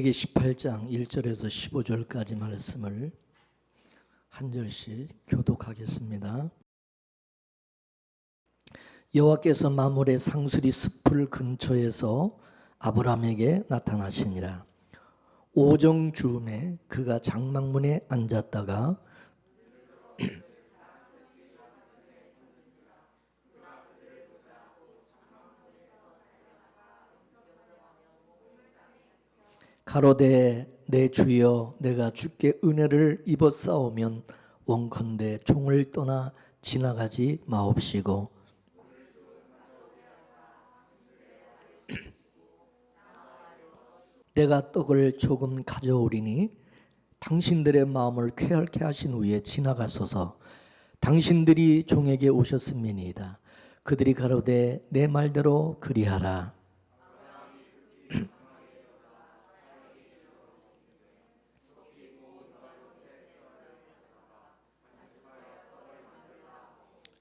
창세기 18장 1절에서 15절까지 말씀을 한 절씩 교독하겠습니다. 여호와께서 마물의 상수리 숲을 근처에서 아브라함에게 나타나시니라. 오정 즈음에 그가 장막문에 앉았다가 가로되 내 주여 내가 주께 은혜를 입었사오면 원컨대 종을 떠나 지나가지 마옵시고 내가 떡을 조금 가져오리니 당신들의 마음을 쾌활케 하신 후에 지나가소서. 당신들이 종에게 오셨음이니이다. 그들이 가로되 내 말대로 그리하라.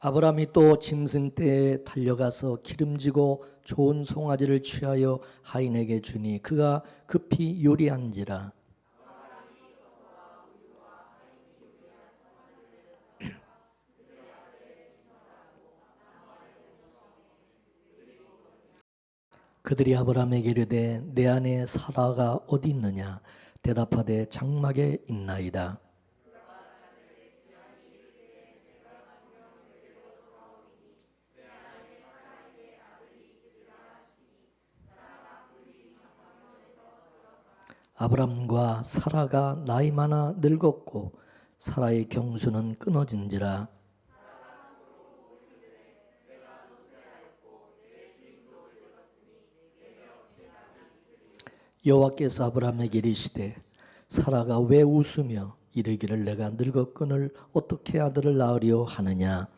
아브라함이 또 짐승떼에 달려가서 기름지고 좋은 송아지를 취하여 하인에게 주니 그가 급히 요리한지라. 그들이 아브라함에게 이르되 내 아내 사라가 어디 있느냐? 대답하되 장막에 있나이다. 아브람과 사라가 나이 많아 늙었고 사라의 경수는 끊어진지라. 여호와께서 아브람에게 이르시되 사라가 왜 웃으며 이르기를 내가 늙었거늘 어떻게 아들을 낳으려 하느냐.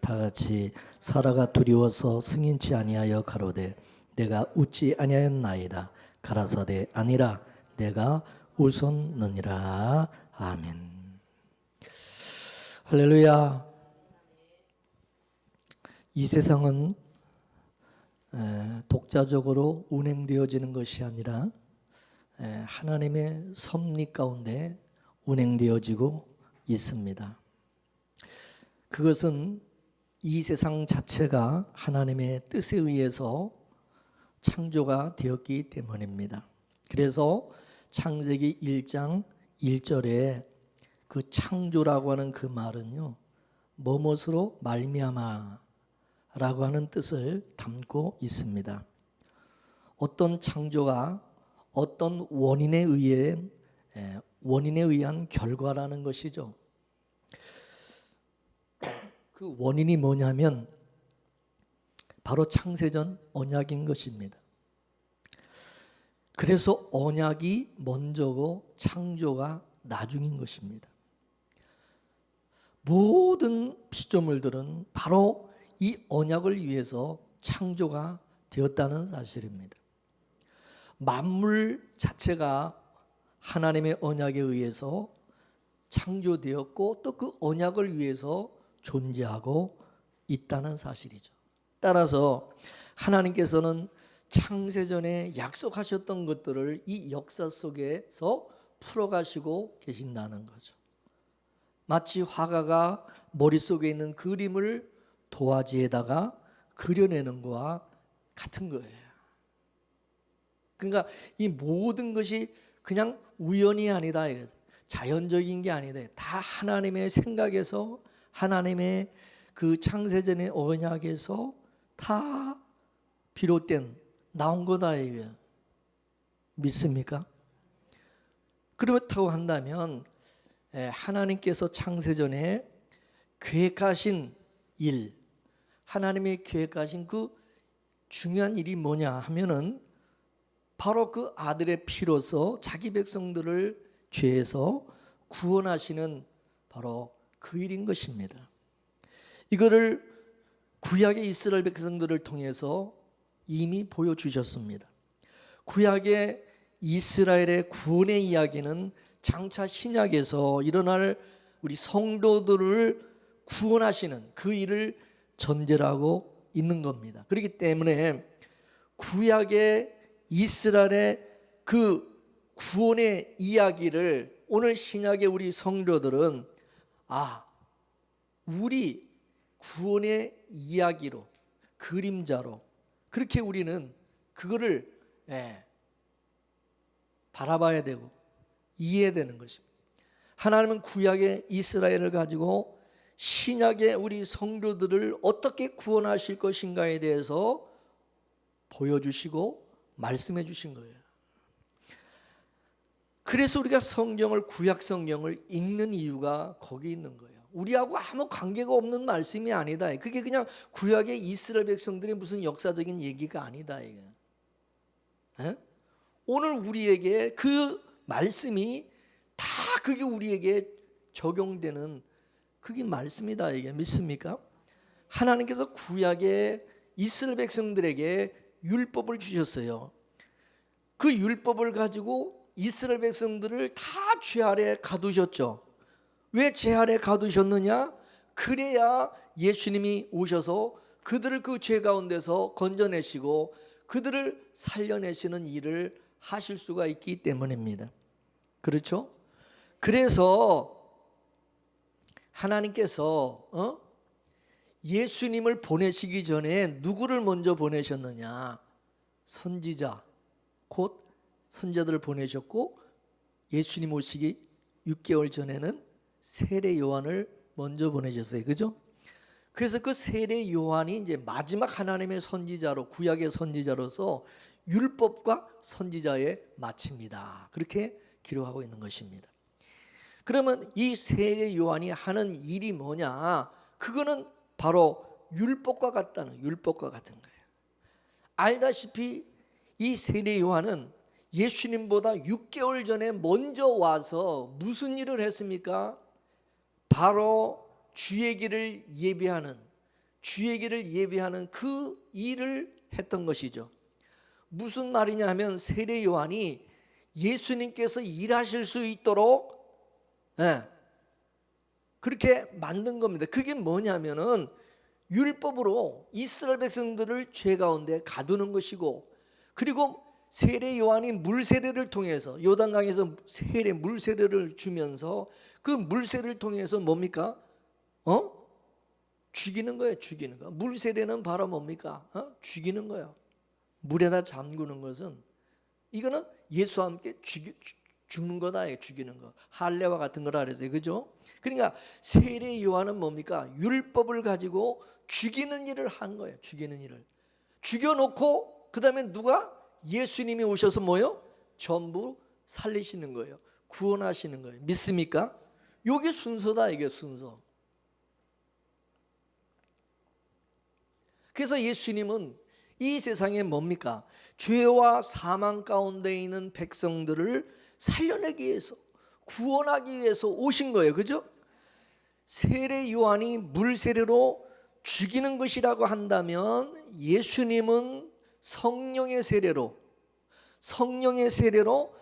다 같이 사라가 두려워서 승인치 아니하여 가로되 내가 웃지 아니하였나이다. 가라사대 아니라 내가 웃었느니라. 아멘. 할렐루야. 이 세상은 독자적으로 운행되어지는 것이 아니라 하나님의 섭리 가운데 운행되어지고 있습니다. 그것은 이 세상 자체가 하나님의 뜻에 의해서 창조가 되었기 때문입니다. 그래서 창세기 1장 1절에 그 창조라고 하는 그 말은요, 뭐뭇으로 말미암아 라고 하는 뜻을 담고 있습니다. 어떤 창조가 어떤 원인에 의한 결과라는 것이죠. 그 원인이 뭐냐면 바로 창세전 언약인 것입니다. 그래서 언약이 먼저고 창조가 나중인 것입니다. 모든 피조물들은 바로 이 언약을 위해서 창조가 되었다는 사실입니다. 만물 자체가 하나님의 언약에 의해서 창조되었고 또 그 언약을 위해서 존재하고 있다는 사실이죠. 따라서 하나님께서는 창세전에 약속하셨던 것들을 이 역사 속에서 풀어가시고 계신다는 거죠. 마치 화가가 머릿속에 있는 그림을 도화지에다가 그려내는 것과 같은 거예요. 그러니까 이 모든 것이 그냥 우연이 아니다, 자연적인 게 아니다. 다 하나님의 생각에서 하나님의 그 창세전의 언약에서 다 비롯된 나온 거다 이거예요. 믿습니까? 그렇다고 한다면 하나님께서 창세전에 계획하신 일, 하나님의 계획하신 그 중요한 일이 뭐냐 하면은 바로 그 아들의 피로서 자기 백성들을 죄에서 구원하시는 바로 그 일인 것입니다. 이거를 구약의 이스라엘 백성들을 통해서 이미 보여주셨습니다. 구약의 이스라엘의 구원의 이야기는 장차 신약에서 일어날 우리 성도들을 구원하시는 그 일을 전제라고 있는 겁니다. 그렇기 때문에 구약의 이스라엘의 그 구원의 이야기를 오늘 신약의 우리 성도들은 우리 구원의 이야기로, 그림자로 그렇게 우리는 그거를 바라봐야 되고 이해해야 되는 것입니다. 하나님은 구약의 이스라엘을 가지고 신약의 우리 성도들을 어떻게 구원하실 것인가에 대해서 보여주시고 말씀해 주신 거예요. 그래서 우리가 성경을, 구약 성경을 읽는 이유가 거기 있는 거예요. 우리하고 아무 관계가 없는 말씀이 아니다. 그게 그냥 구약의 이스라엘 백성들의 무슨 역사적인 얘기가 아니다. 이게. 오늘 우리에게 그 말씀이 다 그게 우리에게 적용되는 그게 말씀이다. 이게 믿습니까? 하나님께서 구약의 이스라엘 백성들에게 율법을 주셨어요. 그 율법을 가지고 이스라엘 백성들을 다 죄 아래 가두셨죠. 왜 죄 아래 가두셨느냐? 그래야 예수님이 오셔서 그들을 그 죄 가운데서 건져내시고 그들을 살려내시는 일을 하실 수가 있기 때문입니다. 그렇죠? 그래서 하나님께서 예수님을 보내시기 전에 누구를 먼저 보내셨느냐? 선지자, 곧 선지자들을 보내셨고 예수님 오시기 6개월 전에는 세례 요한을 먼저 보내셨어요. 그죠? 그래서 그 세례 요한이 이제 마지막 하나님의 선지자로, 구약의 선지자로서 율법과 선지자의 마칩니다. 그렇게 기록하고 있는 것입니다. 그러면 이 세례 요한이 하는 일이 뭐냐? 그거는 바로 율법과 같은 거예요. 알다시피 이 세례 요한은 예수님보다 6개월 전에 먼저 와서 무슨 일을 했습니까? 바로 주의 길을 예비하는 그 일을 했던 것이죠. 무슨 말이냐 하면 세례 요한이 예수님께서 일하실 수 있도록 그렇게 만든 겁니다. 그게 뭐냐면은 율법으로 이스라엘 백성들을 죄 가운데 가두는 것이고, 그리고 세례 요한이 물세례를 통해서 요단강에서 물세례를 주면서 그 물세례를 통해서 뭡니까? 죽이는 거예요. 죽이는 거. 물세례는 바로 뭡니까? 죽이는 거예요. 물에다 잠그는 것은 이거는 예수와 함께 죽는 거다. 죽이는 거. 할례와 같은 거라 그랬어요. 그죠? 그러니까 세례 요한은 뭡니까? 율법을 가지고 죽이는 일을 한 거예요. 죽이는 일을. 죽여놓고 그 다음에 누가? 예수님이 오셔서 뭐요? 전부 살리시는 거예요. 구원하시는 거예요. 믿습니까? 이게 순서다. 이게 순서. 그래서 예수님은 이 세상에 뭡니까? 죄와 사망 가운데 있는 백성들을 살려내기 위해서, 구원하기 위해서 오신 거예요. 그죠? 세례 요한이 물세례로 죽이는 것이라고 한다면 예수님은 성령의 세례로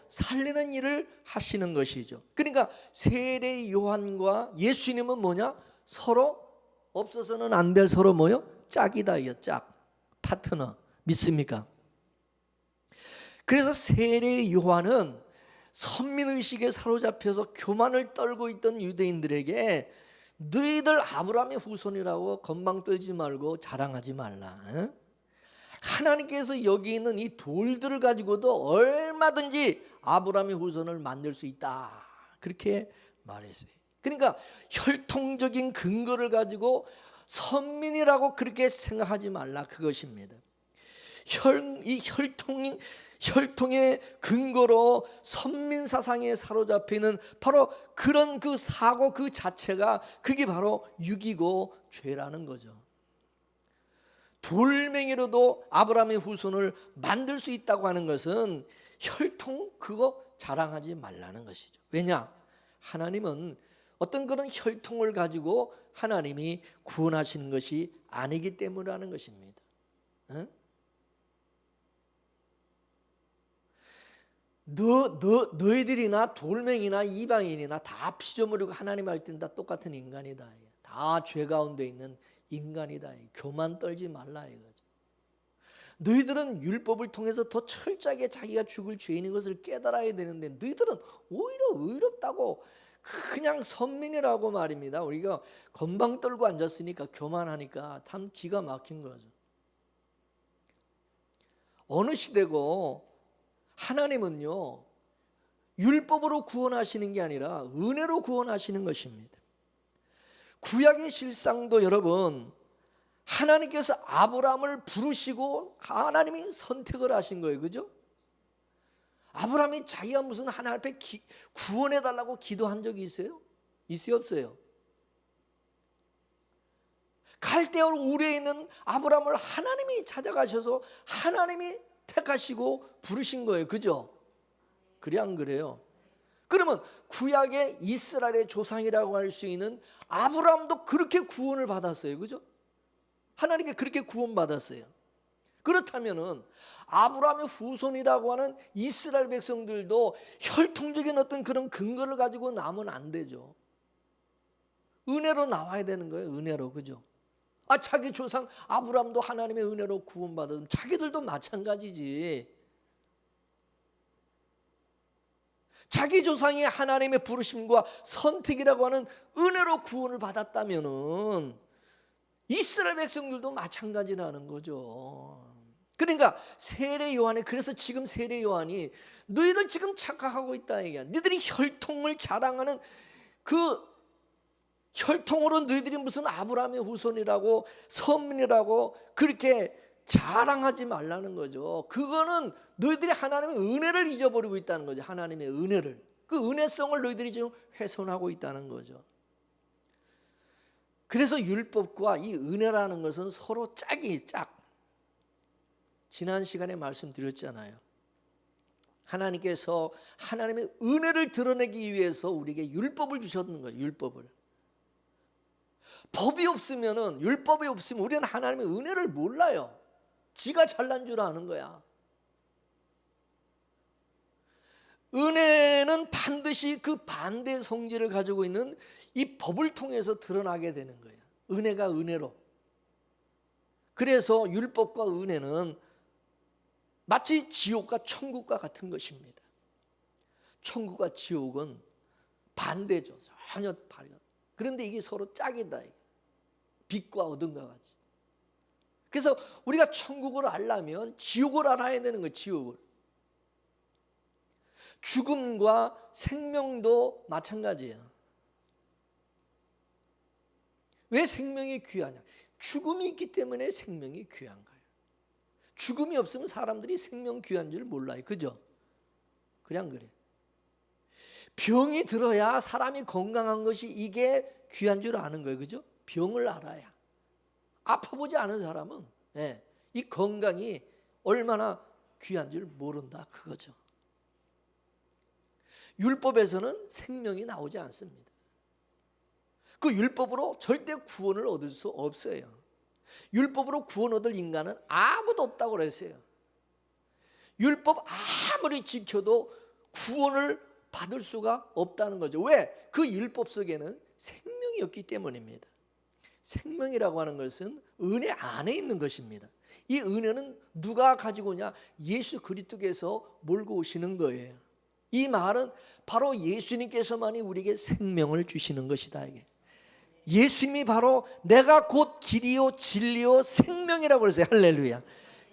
살리는 일을 하시는 것이죠. 그러니까 세례 요한과 예수님은 뭐냐? 서로 없어서는 안 될 서로 뭐요? 짝이다. 이요. 짝. 파트너. 믿습니까? 그래서 세례 요한은 선민의식에 사로잡혀서 교만을 떨고 있던 유대인들에게 너희들 아브라함의 후손이라고 건방 떨지 말고 자랑하지 말라. 하나님께서 여기 있는 이 돌들을 가지고도 얼마든지 아브라함의 후손을 만들 수 있다. 그렇게 말했어요. 그러니까 혈통적인 근거를 가지고 선민이라고 그렇게 생각하지 말라. 그것입니다. 이 혈통의 근거로 선민 사상에 사로잡혀 있는 바로 그런 그 사고 그 자체가 그게 바로 육이고 죄라는 거죠. 돌멩이로도 아브라함의 후손을 만들 수 있다고 하는 것은 혈통 그거 자랑하지 말라는 것이죠. 왜냐? 하나님은 어떤 그런 혈통을 가지고 하나님이 구원하시는 것이 아니기 때문이라는 것입니다. 너희들이나 돌멩이나 이방인이나 다 피조물이고 하나님 할 때는 다 똑같은 인간이다. 다 죄 가운데 있는 인간이다. 교만 떨지 말라 이거죠. 너희들은 율법을 통해서 더 철저하게 자기가 죽을 죄인인 것을 깨달아야 되는데 너희들은 오히려 의롭다고 그냥 선민이라고 말입니다. 우리가 건방 떨고 앉았으니까 교만하니까 참 기가 막힌 거죠. 어느 시대고 하나님은요 율법으로 구원하시는 게 아니라 은혜로 구원하시는 것입니다. 구약의 실상도 여러분 하나님께서 아브라함을 부르시고 하나님이 선택을 하신 거예요. 그죠? 아브라함이 자기가 무슨 하나님 앞에 구원해달라고 기도한 적이 있어요? 있어요? 없어요? 갈대아 우르에 있는 아브라함을 하나님이 찾아가셔서 하나님이 택하시고 부르신 거예요. 그죠? 그래 안 그래요? 그러면 구약의 이스라엘의 조상이라고 할 수 있는 아브라함도 그렇게 구원을 받았어요. 그죠? 하나님께 그렇게 구원받았어요. 그렇다면은 아브라함의 후손이라고 하는 이스라엘 백성들도 혈통적인 어떤 그런 근거를 가지고 나면 안 되죠. 은혜로 나와야 되는 거예요. 은혜로. 그죠? 자기 조상 아브라함도 하나님의 은혜로 구원받았으면 자기들도 마찬가지지. 자기 조상이 하나님의 부르심과 선택이라고 하는 은혜로 구원을 받았다면은 이스라엘 백성들도 마찬가지라는 거죠. 그러니까 세례 요한이 그래서 지금 세례 요한이 너희들 지금 착각하고 있다 얘기야. 너희들이 혈통을 자랑하는 그 혈통으로 너희들이 무슨 아브라함의 후손이라고 선민이라고 그렇게 자랑하지 말라는 거죠. 그거는 너희들이 하나님의 은혜를 잊어버리고 있다는 거죠. 하나님의 은혜를. 그 은혜성을 너희들이 지금 훼손하고 있다는 거죠. 그래서 율법과 이 은혜라는 것은 서로 짝이 짝. 지난 시간에 말씀드렸잖아요. 하나님께서 하나님의 은혜를 드러내기 위해서 우리에게 율법을 주셨는 거예요. 율법을. 법이 없으면은 율법이 없으면 우리는 하나님의 은혜를 몰라요. 지가 잘난 줄 아는 거야. 은혜는 반드시 그 반대 성질을 가지고 있는 이 법을 통해서 드러나게 되는 거예요. 은혜가 은혜로. 그래서 율법과 은혜는 마치 지옥과 천국과 같은 것입니다. 천국과 지옥은 반대죠. 전혀 다르죠. 그런데 이게 서로 짝이다. 빛과 어둠과 같이. 그래서 우리가 천국을 알려면 지옥을 알아야 되는 거예요. 지옥을. 죽음과 생명도 마찬가지예요. 왜 생명이 귀하냐? 죽음이 있기 때문에 생명이 귀한 거예요. 죽음이 없으면 사람들이 생명 귀한 줄 몰라요. 그죠? 그냥 그래. 병이 들어야 사람이 건강한 것이 이게 귀한 줄 아는 거예요. 그죠? 병을 알아야. 아파보지 않은 사람은 이 건강이 얼마나 귀한 줄 모른다. 그거죠. 율법에서는 생명이 나오지 않습니다. 그 율법으로 절대 구원을 얻을 수 없어요. 율법으로 구원 얻을 인간은 아무도 없다고 그랬어요. 율법 아무리 지켜도 구원을 받을 수가 없다는 거죠. 왜? 그 율법 속에는 생명이 없기 때문입니다. 생명이라고 하는 것은 은혜 안에 있는 것입니다. 이 은혜는 누가 가지고 오냐? 예수 그리스도께서 몰고 오시는 거예요. 이 말은 바로 예수님께서만이 우리에게 생명을 주시는 것이다. 이게. 예수님이 바로 내가 곧 길이요 진리요 생명이라고 그랬어요. 할렐루야.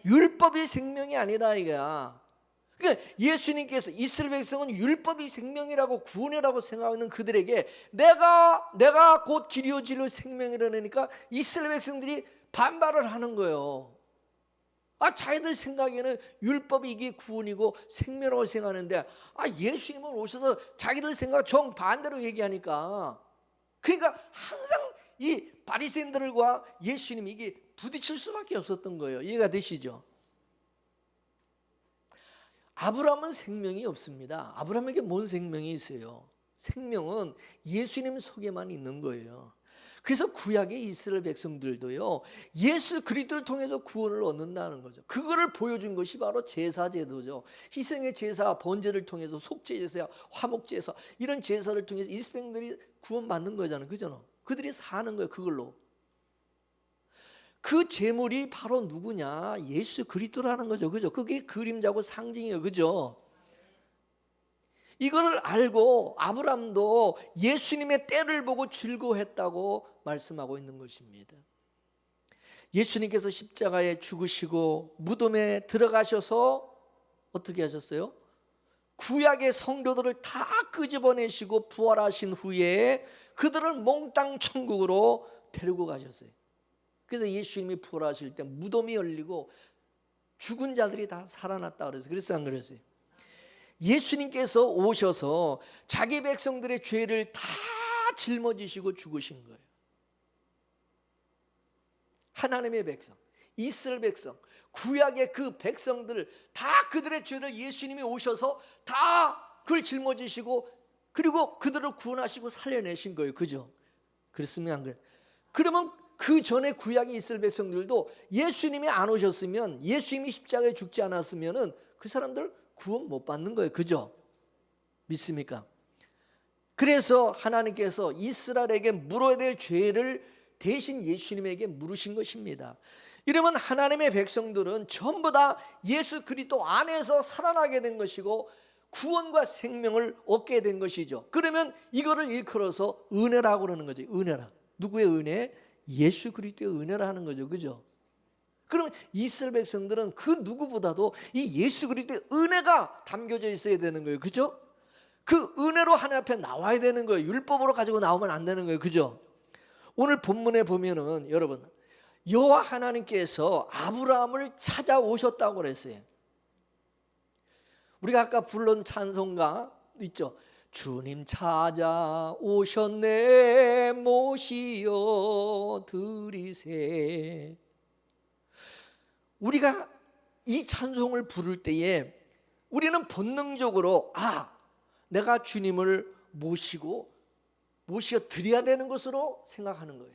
율법이 생명이 아니다 이거야. 그러니까 예수님께서 이스라엘 백성은 율법이 생명이라고 구원이라고 생각하는 그들에게 내가 곧 길이요 진리요 생명이라니까 이스라엘 백성들이 반발을 하는 거예요. 자기들 생각에는 율법이 이게 구원이고 생명이라고 생각하는데 예수님은 오셔서 자기들 생각 정반대로 얘기하니까 그러니까 항상 이 바리새인들과 예수님이 이게 부딪힐 수밖에 없었던 거예요. 이해가 되시죠? 아브라함은 생명이 없습니다. 아브라함에게 뭔 생명이 있어요? 생명은 예수님 속에만 있는 거예요. 그래서 구약의 이스라엘 백성들도요 예수 그리스도를 통해서 구원을 얻는다는 거죠. 그거를 보여준 것이 바로 제사제도죠. 희생의 제사, 번제를 통해서 속죄제사, 화목제사 이런 제사를 통해서 이스라엘 백성들이 구원받는 거잖아요. 그죠? 그들이 사는 거예요. 그걸로. 그 재물이 바로 누구냐? 예수 그리스도라는 거죠. 그죠? 그게 그림자고 상징이에요. 그죠? 이거를 알고 아브라함도 예수님의 때를 보고 즐거워했다고 말씀하고 있는 것입니다. 예수님께서 십자가에 죽으시고 무덤에 들어가셔서 어떻게 하셨어요? 구약의 성도들을 다 끄집어내시고 부활하신 후에 그들을 몽땅 천국으로 데리고 가셨어요. 그래서 예수님이 부활하실 때 무덤이 열리고 죽은 자들이 다 살아났다 그랬어요. 그래서 안 그랬어요? 예수님께서 오셔서 자기 백성들의 죄를 다 짊어지시고 죽으신 거예요. 하나님의 백성, 이스라엘 백성, 구약의 그 백성들 다 그들의 죄를 예수님이 오셔서 다 그걸 짊어지시고 그리고 그들을 구원하시고 살려내신 거예요. 그죠? 그렇습니까? 안 그래요? 그러면 그 전에 구약의 이스라엘 백성들도 예수님이 안 오셨으면, 예수님이 십자가에 죽지 않았으면은 그 사람들 구원 못 받는 거예요. 그죠? 믿습니까? 그래서 하나님께서 이스라엘에게 물어야 될 죄를 대신 예수님에게 물으신 것입니다. 이러면 하나님의 백성들은 전부 다 예수 그리스도 안에서 살아나게 된 것이고 구원과 생명을 얻게 된 것이죠. 그러면 이거를 일컬어서 은혜라고 그러는 거죠. 은혜라. 누구의 은혜? 예수 그리스도의 은혜라 하는 거죠. 그죠? 그러면 이스라엘 백성들은 그 누구보다도 이 예수 그리스도의 은혜가 담겨져 있어야 되는 거예요. 그죠? 그 은혜로 하나님 앞에 나와야 되는 거예요. 율법으로 가지고 나오면 안 되는 거예요. 그죠? 오늘 본문에 보면은 여러분, 여호와 하나님께서 아브라함을 찾아오셨다고 그랬어요. 우리가 아까 불른 찬송가 있죠. 주님 찾아오셨네 모시어 드리세. 우리가 이 찬송을 부를 때에 우리는 본능적으로 내가 주님을 모시어 드려야 되는 것으로 생각하는 거예요.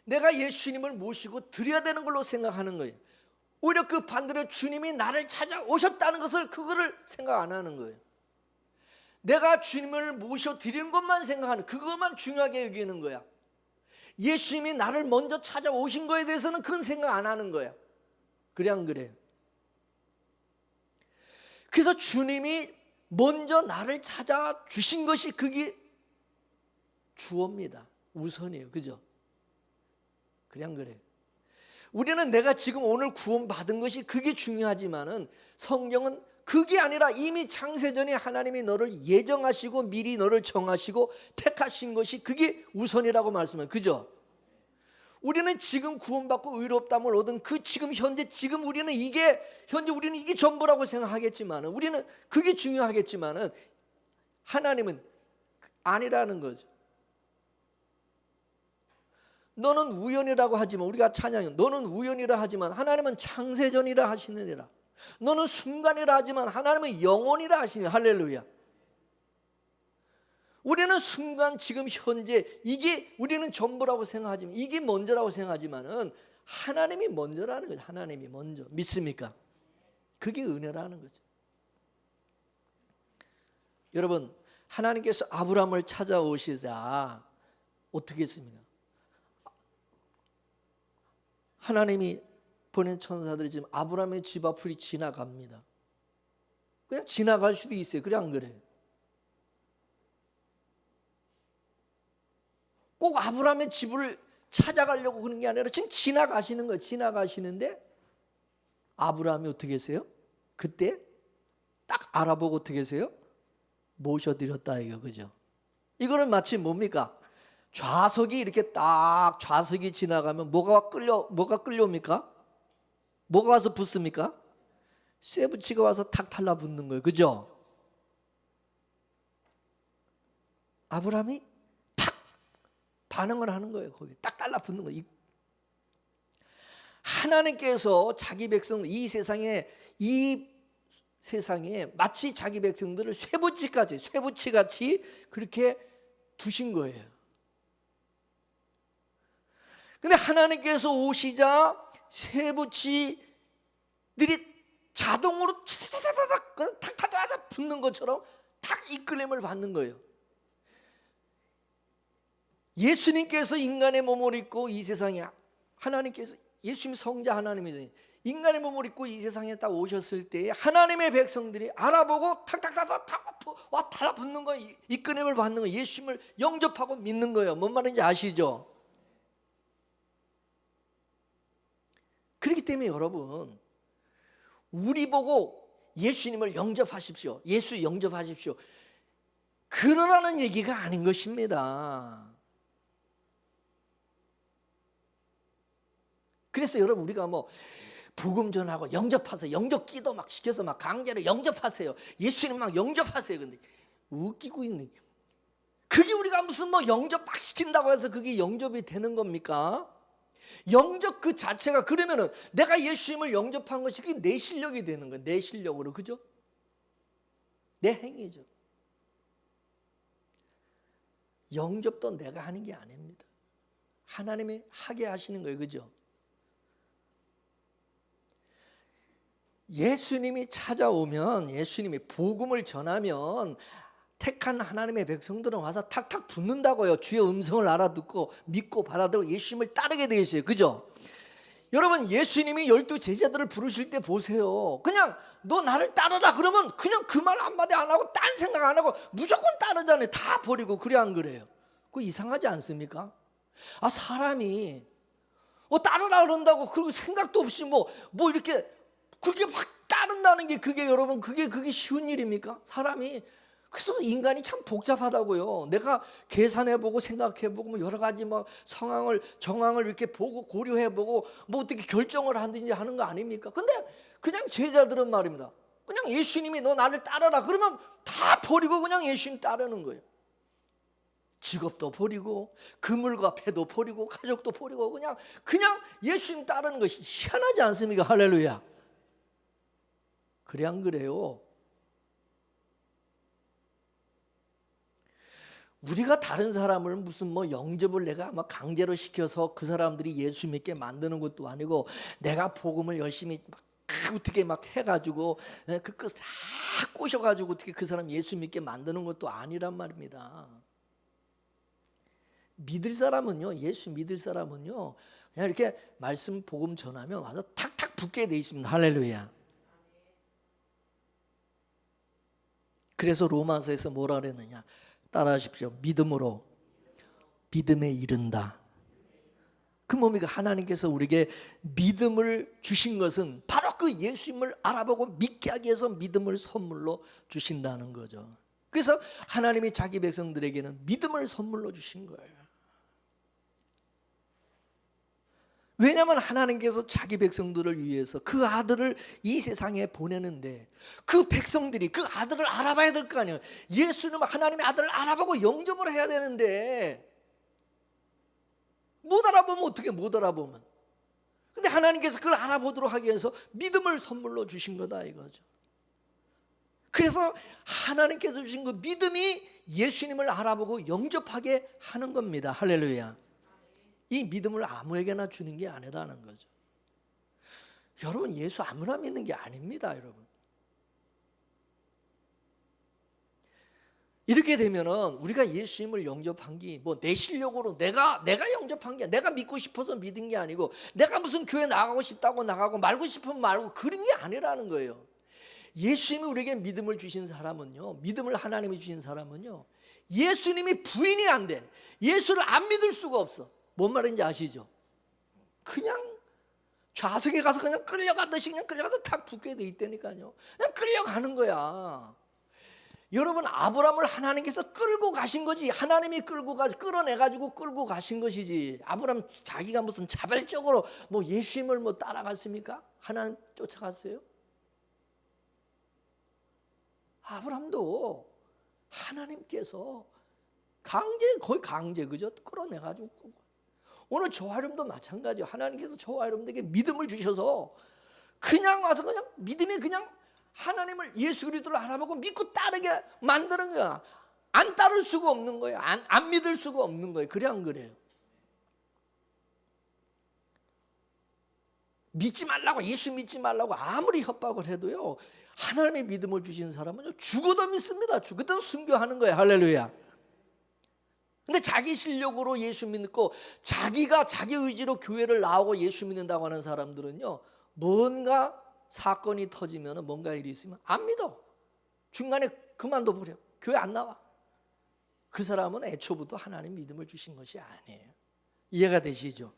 내가 예수님을 모시고 드려야 되는 걸로 생각하는 거예요. 오히려 그 반대로 주님이 나를 찾아오셨다는 것을 그거를 생각 안 하는 거예요. 내가 주님을 모셔 드리는 것만 생각하는, 그것만 중요하게 여기는 거야. 예수님이 나를 먼저 찾아오신 거에 대해서는 그건 생각 안 하는 거야. 그래 안 그래요? 그래서 주님이 먼저 나를 찾아주신 것이 그게 주어입니다. 우선이에요. 그죠? 그래 안 그래요? 우리는 내가 지금 오늘 구원받은 것이 그게 중요하지만은 성경은 그게 아니라 이미 창세전에 하나님이 너를 예정하시고 미리 너를 정하시고 택하신 것이 그게 우선이라고 말씀해요. 그죠? 우리는 지금 구원받고 의롭다함을 얻은 그 지금 우리는 이게 전부라고 생각하겠지만은, 우리는 그게 중요하겠지만은 하나님은 아니라는 거죠. 너는 우연이라고 하지만, 우리가 찬양해, 너는 우연이라 하지만 하나님은 창세전이라 하시느니라. 너는 순간이라 하지만 하나님은 영원이라 하시느니라. 할렐루야. 우리는 순간 지금 현재 이게 우리는 전부라고 생각하지만, 이게 먼저라고 생각하지만은 하나님이 먼저라는 거죠. 하나님이 먼저. 믿습니까? 그게 은혜라는 거죠. 여러분, 하나님께서 아브라함을 찾아오시자 어떻게 했습니까? 하나님이 보낸 천사들이 지금 아브라함의 집 앞을 지나갑니다. 그냥 지나갈 수도 있어요. 그래 안 그래요? 꼭 아브라함의 집을 찾아가려고 그런 게 아니라 지금 지나가시는 거예요. 지나가시는데 아브라함이 어떻게 했어요? 그때 딱 알아보고 어떻게 했어요? 모셔드렸다 이거. 그죠? 이거는 마치 뭡니까? 좌석이 이렇게 딱 좌석이 지나가면 뭐가 끌려옵니까? 뭐가 와서 붙습니까? 쇠붙이가 와서 탁 달라붙는 거예요. 그죠? 아브라함이 탁 반응을 하는 거예요. 거기 딱 달라붙는 거예요. 하나님께서 자기 백성 이 세상에 마치 자기 백성들을 쇠붙이같이 그렇게 두신 거예요. 근데 하나님께서 오시자 쇠붙이들이 자동으로 탁 붙는 것처럼 탁 이끌림을 받는 거예요. 예수님께서 인간의 몸을 입고 이 세상에, 하나님께서, 예수님 성자 하나님이죠. 인간의 몸을 입고 이 세상에 딱 오셨을 때에 하나님의 백성들이 알아보고 탁탁탁탁 와 달라붙는 거예요. 이끌림을 받는 거예요. 예수님을 영접하고 믿는 거예요. 뭔 말인지 아시죠? 그렇기 때문에 여러분, 우리 보고 예수님을 영접하십시오, 예수 영접하십시오, 그러라는 얘기가 아닌 것입니다. 그래서 여러분, 우리가 뭐 복음 전하고 영접하세요, 영접 기도 막 시켜서 막 강제로 영접하세요, 예수님 막 영접하세요. 근데 웃기고 있는, 그게 우리가 무슨 뭐 영접 막 시킨다고 해서 그게 영접이 되는 겁니까? 영접 그 자체가, 그러면은 내가 예수님을 영접한 것이 그게 내 실력이 되는 거예요. 내 실력으로, 그죠? 내 행위죠. 영접도 내가 하는 게 아닙니다. 하나님이 하게 하시는 거예요, 그죠? 예수님이 찾아오면, 예수님이 복음을 전하면 택한 하나님의 백성들은 와서 탁탁 붙는다고요. 주의 음성을 알아듣고 믿고 받아들고 예수님을 따르게 되어 있어요, 그죠? 여러분, 예수님이 12 제자들을 부르실 때 보세요. 그냥 너 나를 따르라 그러면 그냥 그 말 한마디 안 하고 딴 생각 안 하고 무조건 따르잖아요. 다 버리고. 그래 안 그래요? 그거 이상하지 않습니까? 아, 사람이 따르라 그런다고 그 생각도 없이 뭐 이렇게 그렇게 막 따른다는 게, 그게 여러분, 그게 쉬운 일입니까? 사람이. 그래서 인간이 참 복잡하다고요. 내가 계산해보고 생각해보고 뭐 여러 가지 뭐 정황을 이렇게 보고 고려해보고 뭐 어떻게 결정을 하든지 하는 거 아닙니까? 근데 그냥 제자들은 말입니다, 그냥 예수님이 너 나를 따르라 그러면 다 버리고 그냥 예수님 따르는 거예요. 직업도 버리고 그물과 배도 버리고 가족도 버리고 그냥 예수님 따르는 것이 희한하지 않습니까? 할렐루야. 그래 안 그래요? 우리가 다른 사람을 무슨 뭐 영접을 내가 막 강제로 시켜서 그 사람들이 예수 믿게 만드는 것도 아니고, 내가 복음을 열심히 막 어떻게 막 해가지고 그 끝 다 꼬셔가지고 어떻게 그 사람 예수 믿게 만드는 것도 아니란 말입니다. 믿을 사람은요, 예수 믿을 사람은요, 그냥 이렇게 말씀 복음 전하면 와서 탁탁 붙게 돼 있습니다. 할렐루야. 그래서 로마서에서 뭐라 그랬느냐? 따라하십시오. 믿음으로 믿음에 이른다. 그 뭡니까? 하나님께서 우리에게 믿음을 주신 것은 바로 그 예수님을 알아보고 믿게 하기 위해서 믿음을 선물로 주신다는 거죠. 그래서 하나님이 자기 백성들에게는 믿음을 선물로 주신 거예요. 왜냐하면 하나님께서 자기 백성들을 위해서 그 아들을 이 세상에 보내는데, 그 백성들이 그 아들을 알아봐야 될 거 아니에요. 예수는 하나님의 아들을 알아보고 영접을 해야 되는데, 못 알아보면 어떻게, 못 알아보면. 근데 하나님께서 그걸 알아보도록 하기 위해서 믿음을 선물로 주신 거다 이거죠. 그래서 하나님께서 주신 그 믿음이 예수님을 알아보고 영접하게 하는 겁니다. 할렐루야. 이 믿음을 아무에게나 주는 게 아니라는 거죠. 여러분, 예수 아무나 믿는 게 아닙니다, 여러분. 이렇게 되면은 우리가 예수님을 영접한 게 뭐 내 실력으로 내가 영접한 게, 내가 믿고 싶어서 믿은 게 아니고, 내가 무슨 교회 나가고 싶다고 나가고 말고 싶으면 말고 그런 게 아니라는 거예요. 예수님이 우리에게 믿음을 주신 사람은요, 믿음을 하나님이 주신 사람은요, 예수님이 부인이 안 돼. 예수를 안 믿을 수가 없어. 뭔 말인지 아시죠? 그냥 좌석에 가서 그냥 끌려가듯이 그냥 끌려가서 탁 붙게 돼 있다니까요. 그냥 끌려가는 거야. 여러분, 아브라함을 하나님께서 끌고 가신 거지, 하나님이 끌어내가지고 끌고 가신 것이지, 아브라함 자기가 무슨 자발적으로 뭐 예수님을 뭐 따라갔습니까? 하나님 쫓아갔어요? 아브라함도 하나님께서 거의 강제, 그죠? 끌어내가지고. 오늘 저와 여러분도 마찬가지예요. 하나님께서 저와 여러분들에게 믿음을 주셔서 그냥 와서 그냥 믿음이 그냥 하나님을, 예수 그리스도를 알아보고 믿고 따르게 만드는 거야. 안 따를 수가 없는 거예요. 안 믿을 수가 없는 거예요. 그래 안 그래요? 믿지 말라고, 예수 믿지 말라고 아무리 협박을 해도요, 하나님의 믿음을 주신 사람은 죽어도 믿습니다. 죽어도 순교하는 거예요. 할렐루야. 근데 자기 실력으로 예수 믿고 자기가 자기 의지로 교회를 나오고 예수 믿는다고 하는 사람들은요, 뭔가 사건이 터지면, 뭔가 일이 있으면 안 믿어. 중간에 그만둬 버려. 교회 안 나와. 그 사람은 애초부터 하나님 믿음을 주신 것이 아니에요. 이해가 되시죠?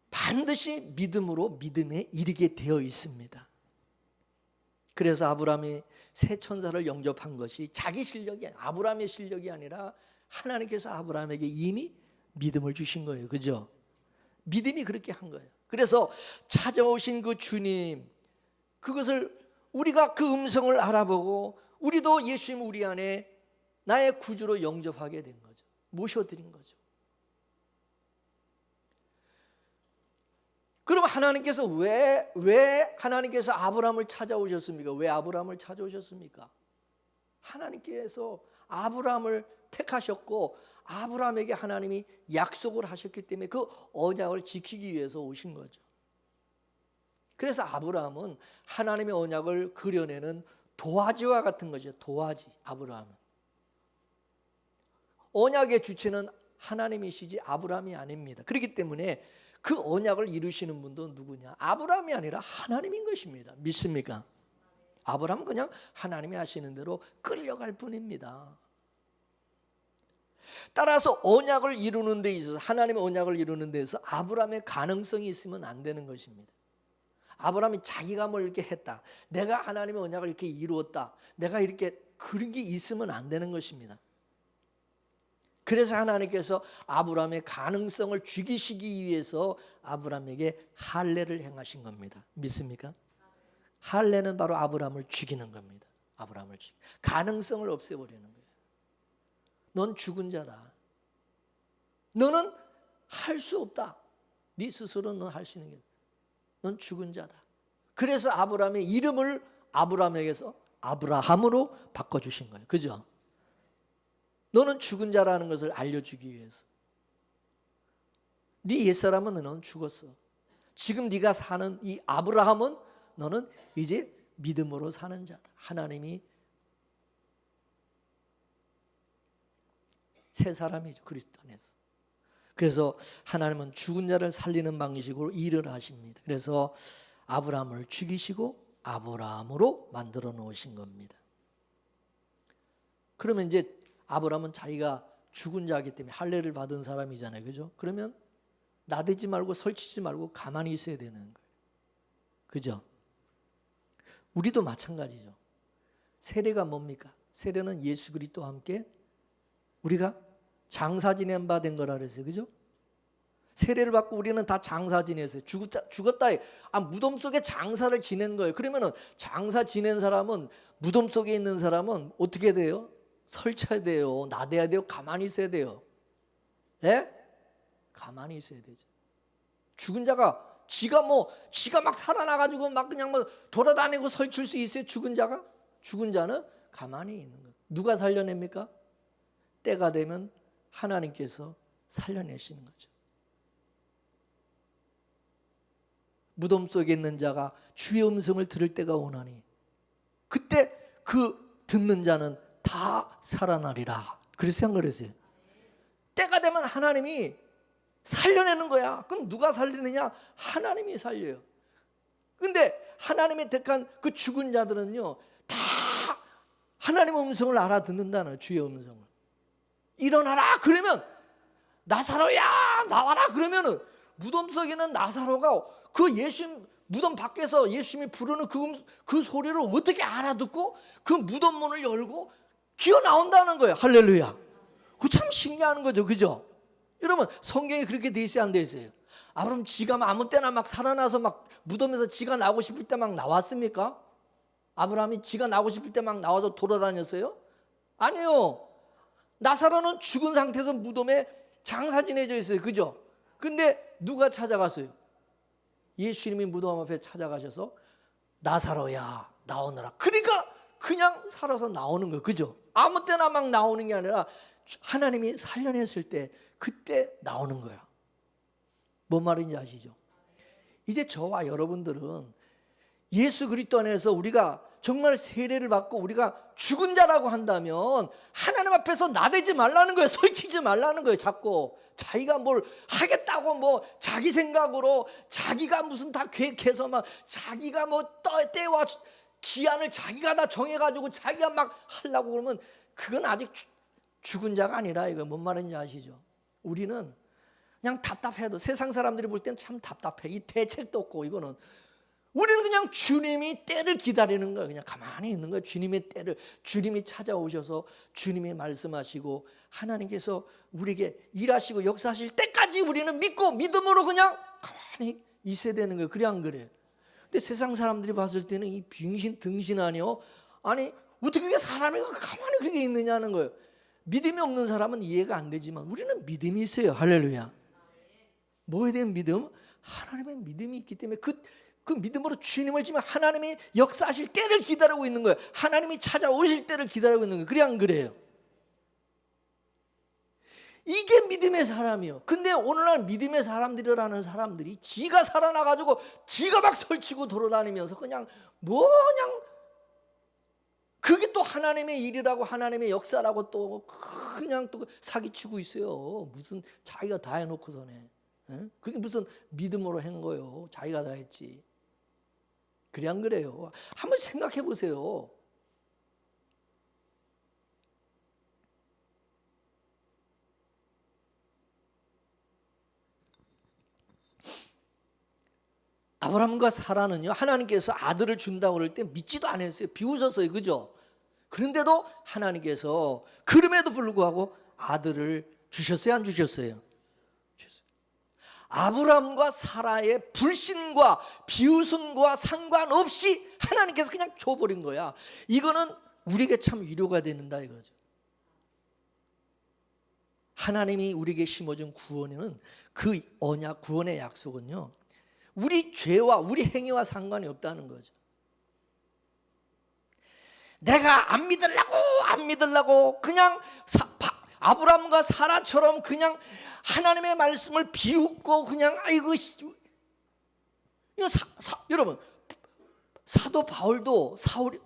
반드시 믿음으로 믿음에 이르게 되어 있습니다. 그래서 아브라함이 새 천사를 영접한 것이 자기 실력이 아니라, 아브라함의 실력이 아니라 하나님께서 아브라함에게 이미 믿음을 주신 거예요. 그죠? 믿음이 그렇게 한 거예요. 그래서 찾아오신 그 주님, 그것을 우리가 그 음성을 알아보고 우리도 예수님 우리 안에 나의 구주로 영접하게 된 거죠. 모셔드린 거죠. 그럼 하나님께서 왜 하나님께서 아브라함을 찾아오셨습니까? 왜 아브라함을 찾아오셨습니까? 하나님께서 아브라함을 택하셨고 아브라함에게 하나님이 약속을 하셨기 때문에 그 언약을 지키기 위해서 오신 거죠. 그래서 아브라함은 하나님의 언약을 그려내는 도화지와 같은 거죠. 도화지, 아브라함은. 언약의 주체는 하나님이시지 아브라함이 아닙니다. 그렇기 때문에 그 언약을 이루시는 분도 누구냐? 아브라함이 아니라 하나님인 것입니다. 믿습니까? 아브라함은 그냥 하나님이 하시는 대로 끌려갈 뿐입니다. 따라서 언약을 이루는 데 있어서, 하나님의 언약을 이루는 데 있어서 아브라함의 가능성이 있으면 안 되는 것입니다. 아브라함이 자기가 뭘 이렇게 했다, 내가 하나님의 언약을 이렇게 이루었다, 내가 이렇게, 그런 게 있으면 안 되는 것입니다. 그래서 하나님께서 아브라함의 가능성을 죽이시기 위해서 아브라함에게 할례를 행하신 겁니다. 믿습니까? 할례는 바로 아브라함을 죽이는 겁니다. 아브라함을 가능성을 없애버리는 거예요. 넌 죽은 자다. 너는 할 수 없다. 네 스스로는 넌 할 수 있는 게, 넌 죽은 자다. 그래서 아브라함의 이름을 아브라함에게서 아브라함으로 바꿔주신 거예요. 그죠? 너는 죽은 자라는 것을 알려주기 위해서. 네 옛사람은 너는 죽었어. 지금 네가 사는 이 아브라함은 너는 이제 믿음으로 사는 자다. 하나님이 새 사람이죠. 그리스도 안에서. 그래서 하나님은 죽은 자를 살리는 방식으로 일을 하십니다. 그래서 아브라함을 죽이시고 아브라함으로 만들어 놓으신 겁니다. 그러면 이제 아브라함은 자기가 죽은 자이기 때문에 할례를 받은 사람이잖아요. 그죠? 그러면 나대지 말고 설치지 말고 가만히 있어야 되는 거예요. 그죠? 우리도 마찬가지죠. 세례가 뭡니까? 세례는 예수 그리스도와 함께 우리가 장사 지낸 바 된 거라 그랬어요. 그죠? 세례를 받고 우리는 다 장사 지냈어요. 죽었다. 무덤 속에 장사를 지낸 거예요. 그러면은 장사 지낸 사람은, 무덤 속에 있는 사람은 어떻게 돼요? 설쳐야 돼요. 나대야 돼요. 가만히 있어야 돼요. 예? 가만히 있어야 되죠. 죽은 자가 지가 막 살아나가지고 막 그냥 돌아다니고 설칠 수 있어요? 죽은 자가? 죽은 자는 가만히 있는 거예요. 누가 살려냅니까? 때가 되면 하나님께서 살려내시는 거죠. 무덤 속에 있는 자가 주의 음성을 들을 때가 오나니 그때 그 듣는 자는 다 살아나리라. 그래서 한 거랬어요. 때가 되면 하나님이 살려내는 거야. 그럼 누가 살리느냐? 하나님이 살려요. 근데 하나님의 택한 그 죽은 자들은요, 다 하나님의 음성을 알아듣는다는, 주의 음성을. 일어나라 그러면, 나사로야 나와라 그러면은 무덤 속에 있는 나사로가 그 예수님 무덤 밖에서 예수님이 부르는 그 소리를 어떻게 알아듣고 그 무덤 문을 열고 기어 나온다는 거예요. 할렐루야. 그 참 신기한 거죠. 그죠? 여러분, 성경에 그렇게 돼 있어요, 안 돼 있어요? 그럼 지가 아무 때나 막 살아나서 막 무덤에서 지가 나오고 싶을 때 막 나왔습니까? 아브라함이 지가 나오고 싶을 때 막 나와서 돌아다녔어요? 아니요. 나사로는 죽은 상태에서 무덤에 장사 지내져 있어요. 그죠? 근데 누가 찾아갔어요? 예수님이 무덤 앞에 찾아가셔서 나사로야 나오너라. 그러니까 그냥 살아서 나오는 거예요. 그죠? 아무 때나 막 나오는 게 아니라 하나님이 살려냈을 때 그때 나오는 거야. 뭔 말인지 아시죠? 이제 저와 여러분들은 예수 그리스도 안에서 우리가 정말 세례를 받고 우리가 죽은 자라고 한다면 하나님 앞에서 나대지 말라는 거예요. 설치지 말라는 거예요. 자꾸 자기가 뭘 하겠다고 뭐 자기 생각으로 자기가 무슨 다 계획해서 막 자기가 뭐 때와 기한을 자기가 다 정해가지고 자기가 막 하려고 그러면 그건 아직 죽은 자가 아니라, 이거 뭔 말인지 아시죠? 우리는 그냥 답답해도, 세상 사람들이 볼 때는 참 답답해. 이 대책도 없고 이거는. 우리는 그냥 주님이 때를 기다리는 거예요. 그냥 가만히 있는 거예요. 주님의 때를, 주님이 찾아오셔서 주님이 말씀하시고 하나님께서 우리에게 일하시고 역사하실 때까지 우리는 믿고 믿음으로 그냥 가만히 있어야 되는 거예요. 그래 안 그래요? 근데 세상 사람들이 봤을 때는 이 빙신 등신 아니요? 아니 어떻게 그게 사람이 가만히 그렇게 있느냐는 거예요. 믿음이 없는 사람은 이해가 안 되지만 우리는 믿음이 있어요. 할렐루야. 뭐에 대한 믿음? 하나님의 믿음이 있기 때문에 그 믿음으로 주님을 지면 하나님이 역사하실 때를 기다리고 있는 거예요. 하나님이 찾아오실 때를 기다리고 있는 거예요. 그래 안 그래요? 이게 믿음의 사람이요. 근데 오늘날 믿음의 사람들이라는 사람들이 지가 살아나가지고 지가 막 설치고 돌아다니면서 그냥 그게 또 하나님의 일이라고, 하나님의 역사라고 또 그냥 또 사기치고 있어요. 무슨 자기가 다 해놓고서네. 그게 무슨 믿음으로 한 거예요. 자기가 다 했지. 그래 안 그래요? 한번 생각해 보세요. 아브라함과 사라는요, 하나님께서 아들을 준다고 그럴 때 믿지도 않았어요. 비웃었어요. 그죠? 그런데도 하나님께서 그럼에도 불구하고 아들을 주셨어요? 안 주셨어요? 주셨어요. 아브라함과 사라의 불신과 비웃음과 상관없이 하나님께서 그냥 줘버린 거야. 이거는 우리에게 참 위로가 된다 이거죠. 하나님이 우리에게 심어준 구원에는 그 언약, 구원의 약속은요, 우리 죄와 우리 행위와 상관이 없다는 거죠. 내가 안 믿으려고 그냥 아브라함과 사라처럼 그냥 하나님의 말씀을 비웃고 그냥 아이고 이거 여러분, 사도 바울도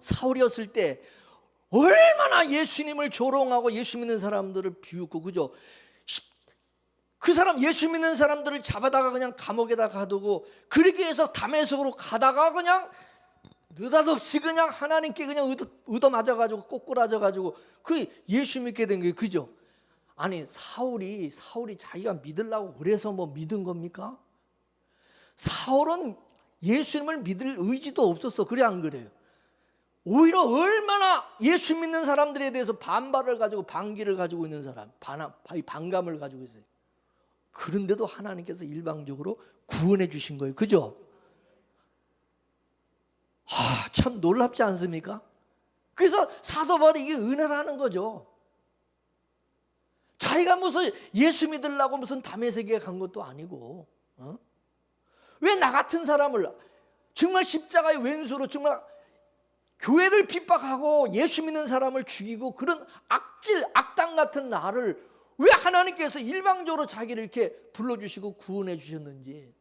사울이었을 때 얼마나 예수님을 조롱하고 예수 믿는 사람들을 비웃고, 그죠? 그 사람, 예수 믿는 사람들을 잡아다가 그냥 감옥에다 가두고 그러기 위해서 다메섹으로 가다가 그냥 느닷없이 그냥 하나님께 그냥 얻어맞아가지고 꼬꾸라져가지고 그 예수 믿게 된 게, 그죠? 아니 사울이 자기가 믿으려고 그래서 뭐 믿은 겁니까? 사울은 예수님을 믿을 의지도 없었어. 그래 안 그래요? 오히려 얼마나 예수 믿는 사람들에 대해서 반발을 가지고 반기를 가지고 있는 사람, 반감을 가지고 있어요. 그런데도 하나님께서 일방적으로 구원해 주신 거예요. 그죠? 참 놀랍지 않습니까? 그래서 사도 바울이 이게 은혜라는 거죠. 자기가 무슨 예수 믿으려고 무슨 다메섹에 간 것도 아니고, 왜 나 같은 사람을 정말 십자가의 왼수로 정말 교회를 핍박하고 예수 믿는 사람을 죽이고 그런 악당 같은 나를 왜 하나님께서 일방적으로 자기를 이렇게 불러주시고 구원해 주셨는지.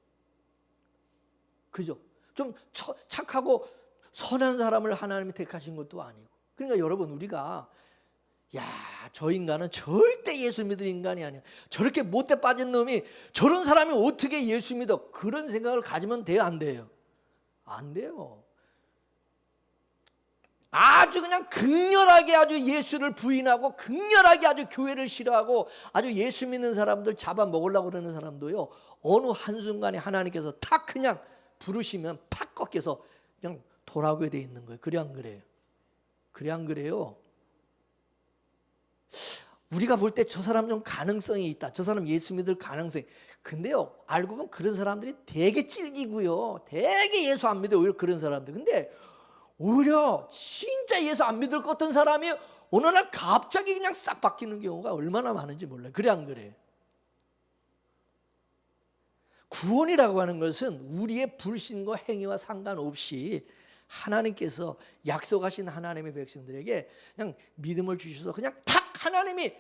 그죠? 좀 착하고 선한 사람을 하나님이 택하신 것도 아니고. 그러니까 여러분, 우리가 저 인간은 절대 예수 믿을 인간이 아니야, 저렇게 못돼 빠진 놈이 저런 사람이 어떻게 예수 믿어, 그런 생각을 가지면 돼요? 안 돼요? 안 돼요. 아주 그냥 극렬하게 아주 예수를 부인하고 극렬하게 아주 교회를 싫어하고 아주 예수 믿는 사람들 잡아먹으려고 그러는 사람도요, 어느 한순간에 하나님께서 탁 그냥 부르시면 팍 꺾여서 그냥 돌아오게 돼 있는 거예요. 그래 안 그래요? 그래 안 그래요? 우리가 볼 때 저 사람 좀 가능성이 있다, 저 사람 예수 믿을 가능성이, 근데요 알고 보면 그런 사람들이 되게 찔기고요, 되게 예수 안 믿어요. 오히려 그런 사람들. 근데 오히려 진짜 예수 안 믿을 것 같은 사람이 어느 날 갑자기 그냥 싹 바뀌는 경우가 얼마나 많은지 몰라요. 그래 안 그래? 구원이라고 하는 것은 우리의 불신과 행위와 상관없이 하나님께서 약속하신 하나님의 백성들에게 그냥 믿음을 주셔서 그냥 탁 하나님이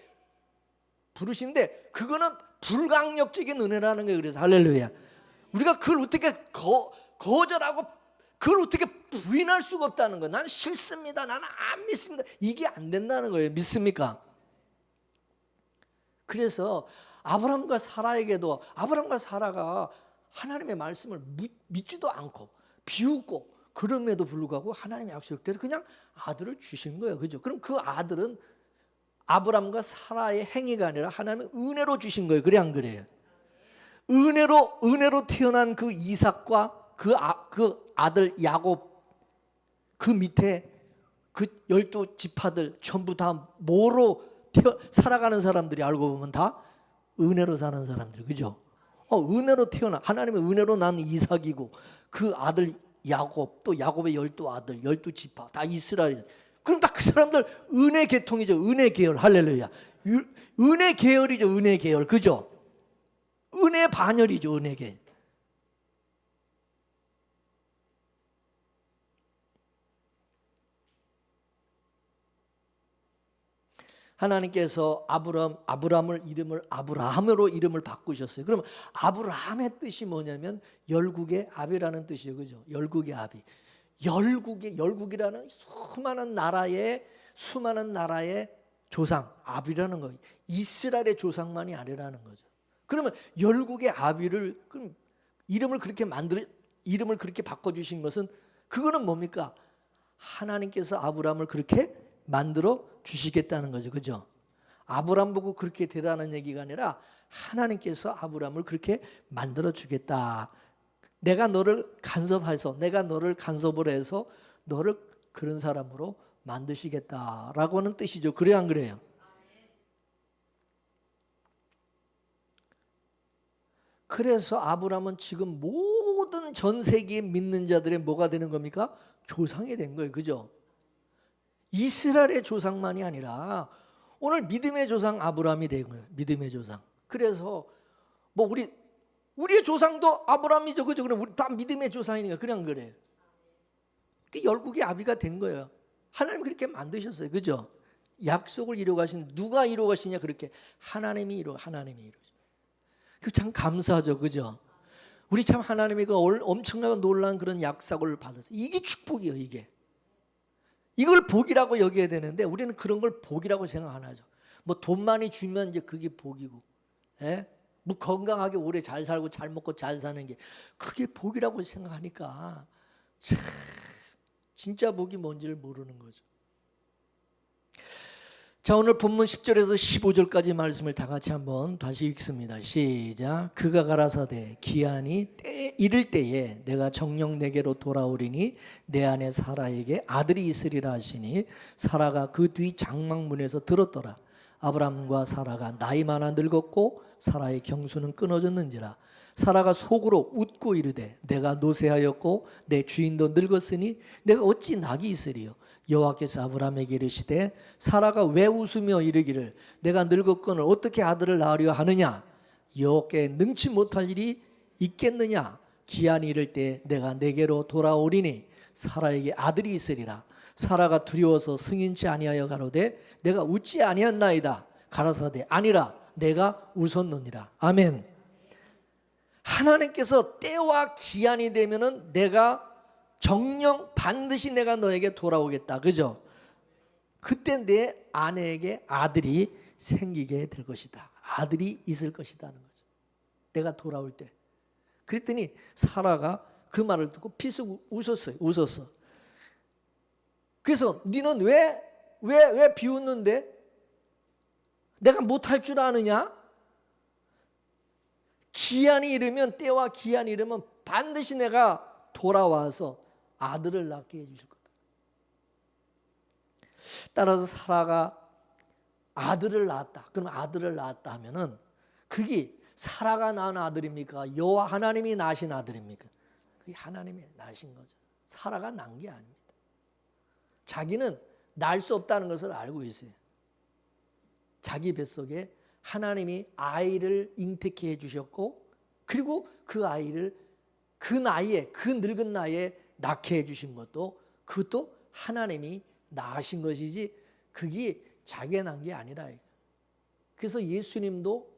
부르시는데, 그거는 불강력적인 은혜라는 거예요. 그래서 할렐루야. 우리가 그걸 어떻게 거절하고 그걸 어떻게 부인할 수가 없다는 거예요. 난 싫습니다. 나는 안 믿습니다. 이게 안 된다는 거예요. 믿습니까? 그래서 아브라함과 사라에게도 아브라함과 사라가 하나님의 말씀을 믿지도 않고 비웃고 그럼에도 불구하고 하나님의 약속대로 그냥 아들을 주신 거예요. 그죠? 그럼 그 아들은 아브라함과 사라의 행위가 아니라 하나님의 은혜로 주신 거예요. 그래 안 그래요? 은혜로 태어난 그 이삭과 그 아들 야곱, 그 밑에 그 12지파들 전부 다 뭐로 살아가는 사람들이 알고 보면 다 은혜로 사는 사람들. 그죠? 은혜로 태어나 하나님의 은혜로 난 이삭이고 그 아들 야곱, 또 야곱의 12아들 12지파 다 이스라엘. 그럼 다 그 사람들 은혜 계통이죠. 은혜 계열. 할렐루야. 은혜 계열이죠. 은혜 계열. 그죠? 은혜 반열이죠. 은혜 계열. 하나님께서 아브라함을 이름을 아브라함으로 이름을 바꾸셨어요. 그러면 아브라함의 뜻이 뭐냐면 열국의 아비라는 뜻이에요. 그죠? 열국의 아비. 열국이라는 수많은 나라의 조상, 아비라는 거예요. 이스라엘의 조상만이 아니라는 거죠. 그러면 열국의 아비를 이름을 그렇게 바꿔 주신 것은 그거는 뭡니까? 하나님께서 아브라함을 그렇게 만들어 주시겠다는 거죠. 그죠? 아브라함 보고 그렇게 대단한 얘기가 아니라 하나님께서 아브라함을 그렇게 만들어 주겠다. 내가 너를 간섭을 해서 너를 그런 사람으로 만드시겠다라고 하는 뜻이죠. 그래요, 안 그래요? 그래서 아브라함은 지금 모든 전 세계에 믿는 자들의 뭐가 되는 겁니까? 조상이 된 거예요. 그죠? 이스라엘의 조상만이 아니라 오늘 믿음의 조상 아브라함이 된 거예요. 믿음의 조상. 그래서 뭐 우리의 조상도 아브라함이죠. 그죠? 그럼 우리 다 믿음의 조상이니까 그냥 그래요. 그 열국의 아비가 된 거예요. 하나님 그렇게 만드셨어요. 그죠? 약속을 이루어가신 누가 이루어가시냐 그렇게 하나님이 이루어가시죠. 그 참 감사하죠. 그죠? 우리 참 하나님이 그 엄청나고 놀라운 그런 약속을 받았어요. 이게 축복이에요. 이걸 복이라고 여겨야 되는데 우리는 그런 걸 복이라고 생각 안 하죠. 뭐 돈 많이 주면 이제 그게 복이고, 뭐 건강하게 오래 잘 살고 잘 먹고 잘 사는 게 그게 복이라고 생각하니까 참 진짜 복이 뭔지를 모르는 거죠. 자, 오늘 본문 10절에서 15절까지 말씀을 다 같이 한번 다시 읽습니다. 시작. 그가 가라사대 기한이 이를 때에 내가 정녕 내게로 돌아오리니 내 아내 사라에게 아들이 있으리라 하시니 사라가 그 뒤 장막문에서 들었더라. 아브람과 사라가 나이 많아 늙었고 사라의 경수는 끊어졌는지라. 사라가 속으로 웃고 이르되 내가 노쇠하였고 내 주인도 늙었으니 내가 어찌 낙이 있으리요. 여호와께서 아브라함에게 이르시되 사라가 왜 웃으며 이르기를 내가 늙었거늘 어떻게 아들을 낳으려 하느냐. 여호와께 능치 못할 일이 있겠느냐. 기한이 이를 때 내가 내게로 돌아오리니 사라에게 아들이 있으리라. 사라가 두려워서 승인치 아니하여 가로되 내가 웃지 아니했나이다. 가라사대 아니라 내가 웃었느니라. 아멘. 하나님께서 때와 기한이 되면은 내가 정녕 반드시 내가 너에게 돌아오겠다. 그죠? 그때 내 아내에게 아들이 생기게 될 것이다. 아들이 있을 것이다는 거죠. 내가 돌아올 때. 그랬더니 사라가 그 말을 듣고 피식 웃었어. 그래서 너는 왜 비웃는데? 내가 못할 줄 아느냐? 기한이 이르면 때와 기한이 이르면 반드시 내가 돌아와서 아들을 낳게 해주실 거다. 따라서 사라가 아들을 낳았다. 그럼 아들을 낳았다 하면은 그게 사라가 낳은 아들입니까? 여호와 하나님이 낳으신 아들입니까? 그게 하나님이 낳으신 거죠. 사라가 낳은 게 아닙니다. 자기는 낳을 수 없다는 것을 알고 있어요. 자기 뱃속에 하나님이 아이를 잉태케 해주셨고 그리고 그 아이를 그 늙은 나이에 낳게 해주신 것도 그것도 하나님이 낳으신 것이지 그게 자기가 낳은 게 아니라. 그래서 예수님도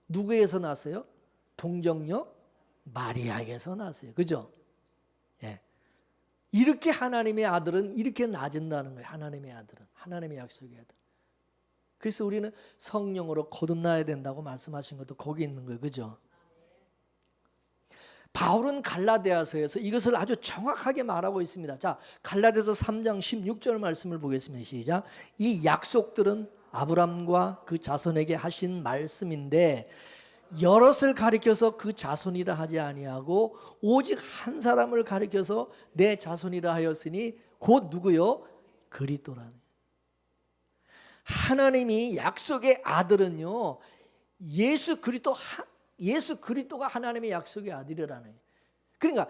누구에서 났어요? 동정녀 마리아에게서 났어요. 그죠? 예. 이렇게 하나님의 아들은 이렇게 낮은다는 거예요. 하나님의 아들은, 하나님의 약속의 아들. 그래서 우리는 성령으로 거듭나야 된다고 말씀하신 것도 거기 있는 거예요. 그죠? 바울은 갈라디아서에서 이것을 아주 정확하게 말하고 있습니다. 자, 갈라디아서 3장 16절 말씀을 보겠습니다. 시작. 이 약속들은 아브람과 그 자손에게 하신 말씀인데 여럿을 가리켜서 그 자손이라 하지 아니하고 오직 한 사람을 가리켜서 내 자손이라 하였으니 곧 누구요? 그리스도라는. 하나님이 약속의 아들은요, 예수 그리스도가 하나님의 약속의 아들이라는 거예요. 그러니까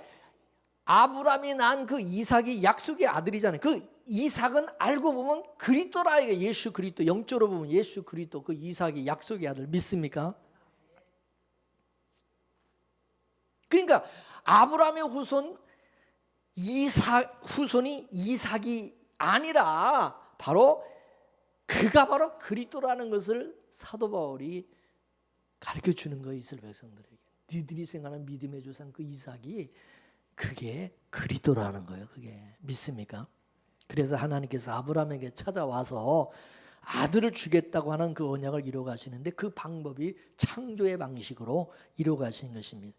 아브라함이 난 그 이삭이 약속의 아들이잖아요. 그 이삭은 알고 보면 그리스도라. 이게 예수 그리스도, 영적으로 보면 예수 그리스도, 그 이삭이 약속의 아들 믿습니까? 그러니까 아브라함의 후손이 이삭이 아니라 그가 바로 그리스도라는 것을 사도 바울이 가르쳐 주는 거예요. 이스라엘 백성들에게. 니들이 생각하는 믿음의 조상 그 이삭이 그게 그리스도라는 거예요. 그게 믿습니까? 그래서 하나님께서 아브라함에게 찾아와서 아들을 주겠다고 하는 그 언약을 이루어 가시는데 그 방법이 창조의 방식으로 이루어 가시는 것입니다.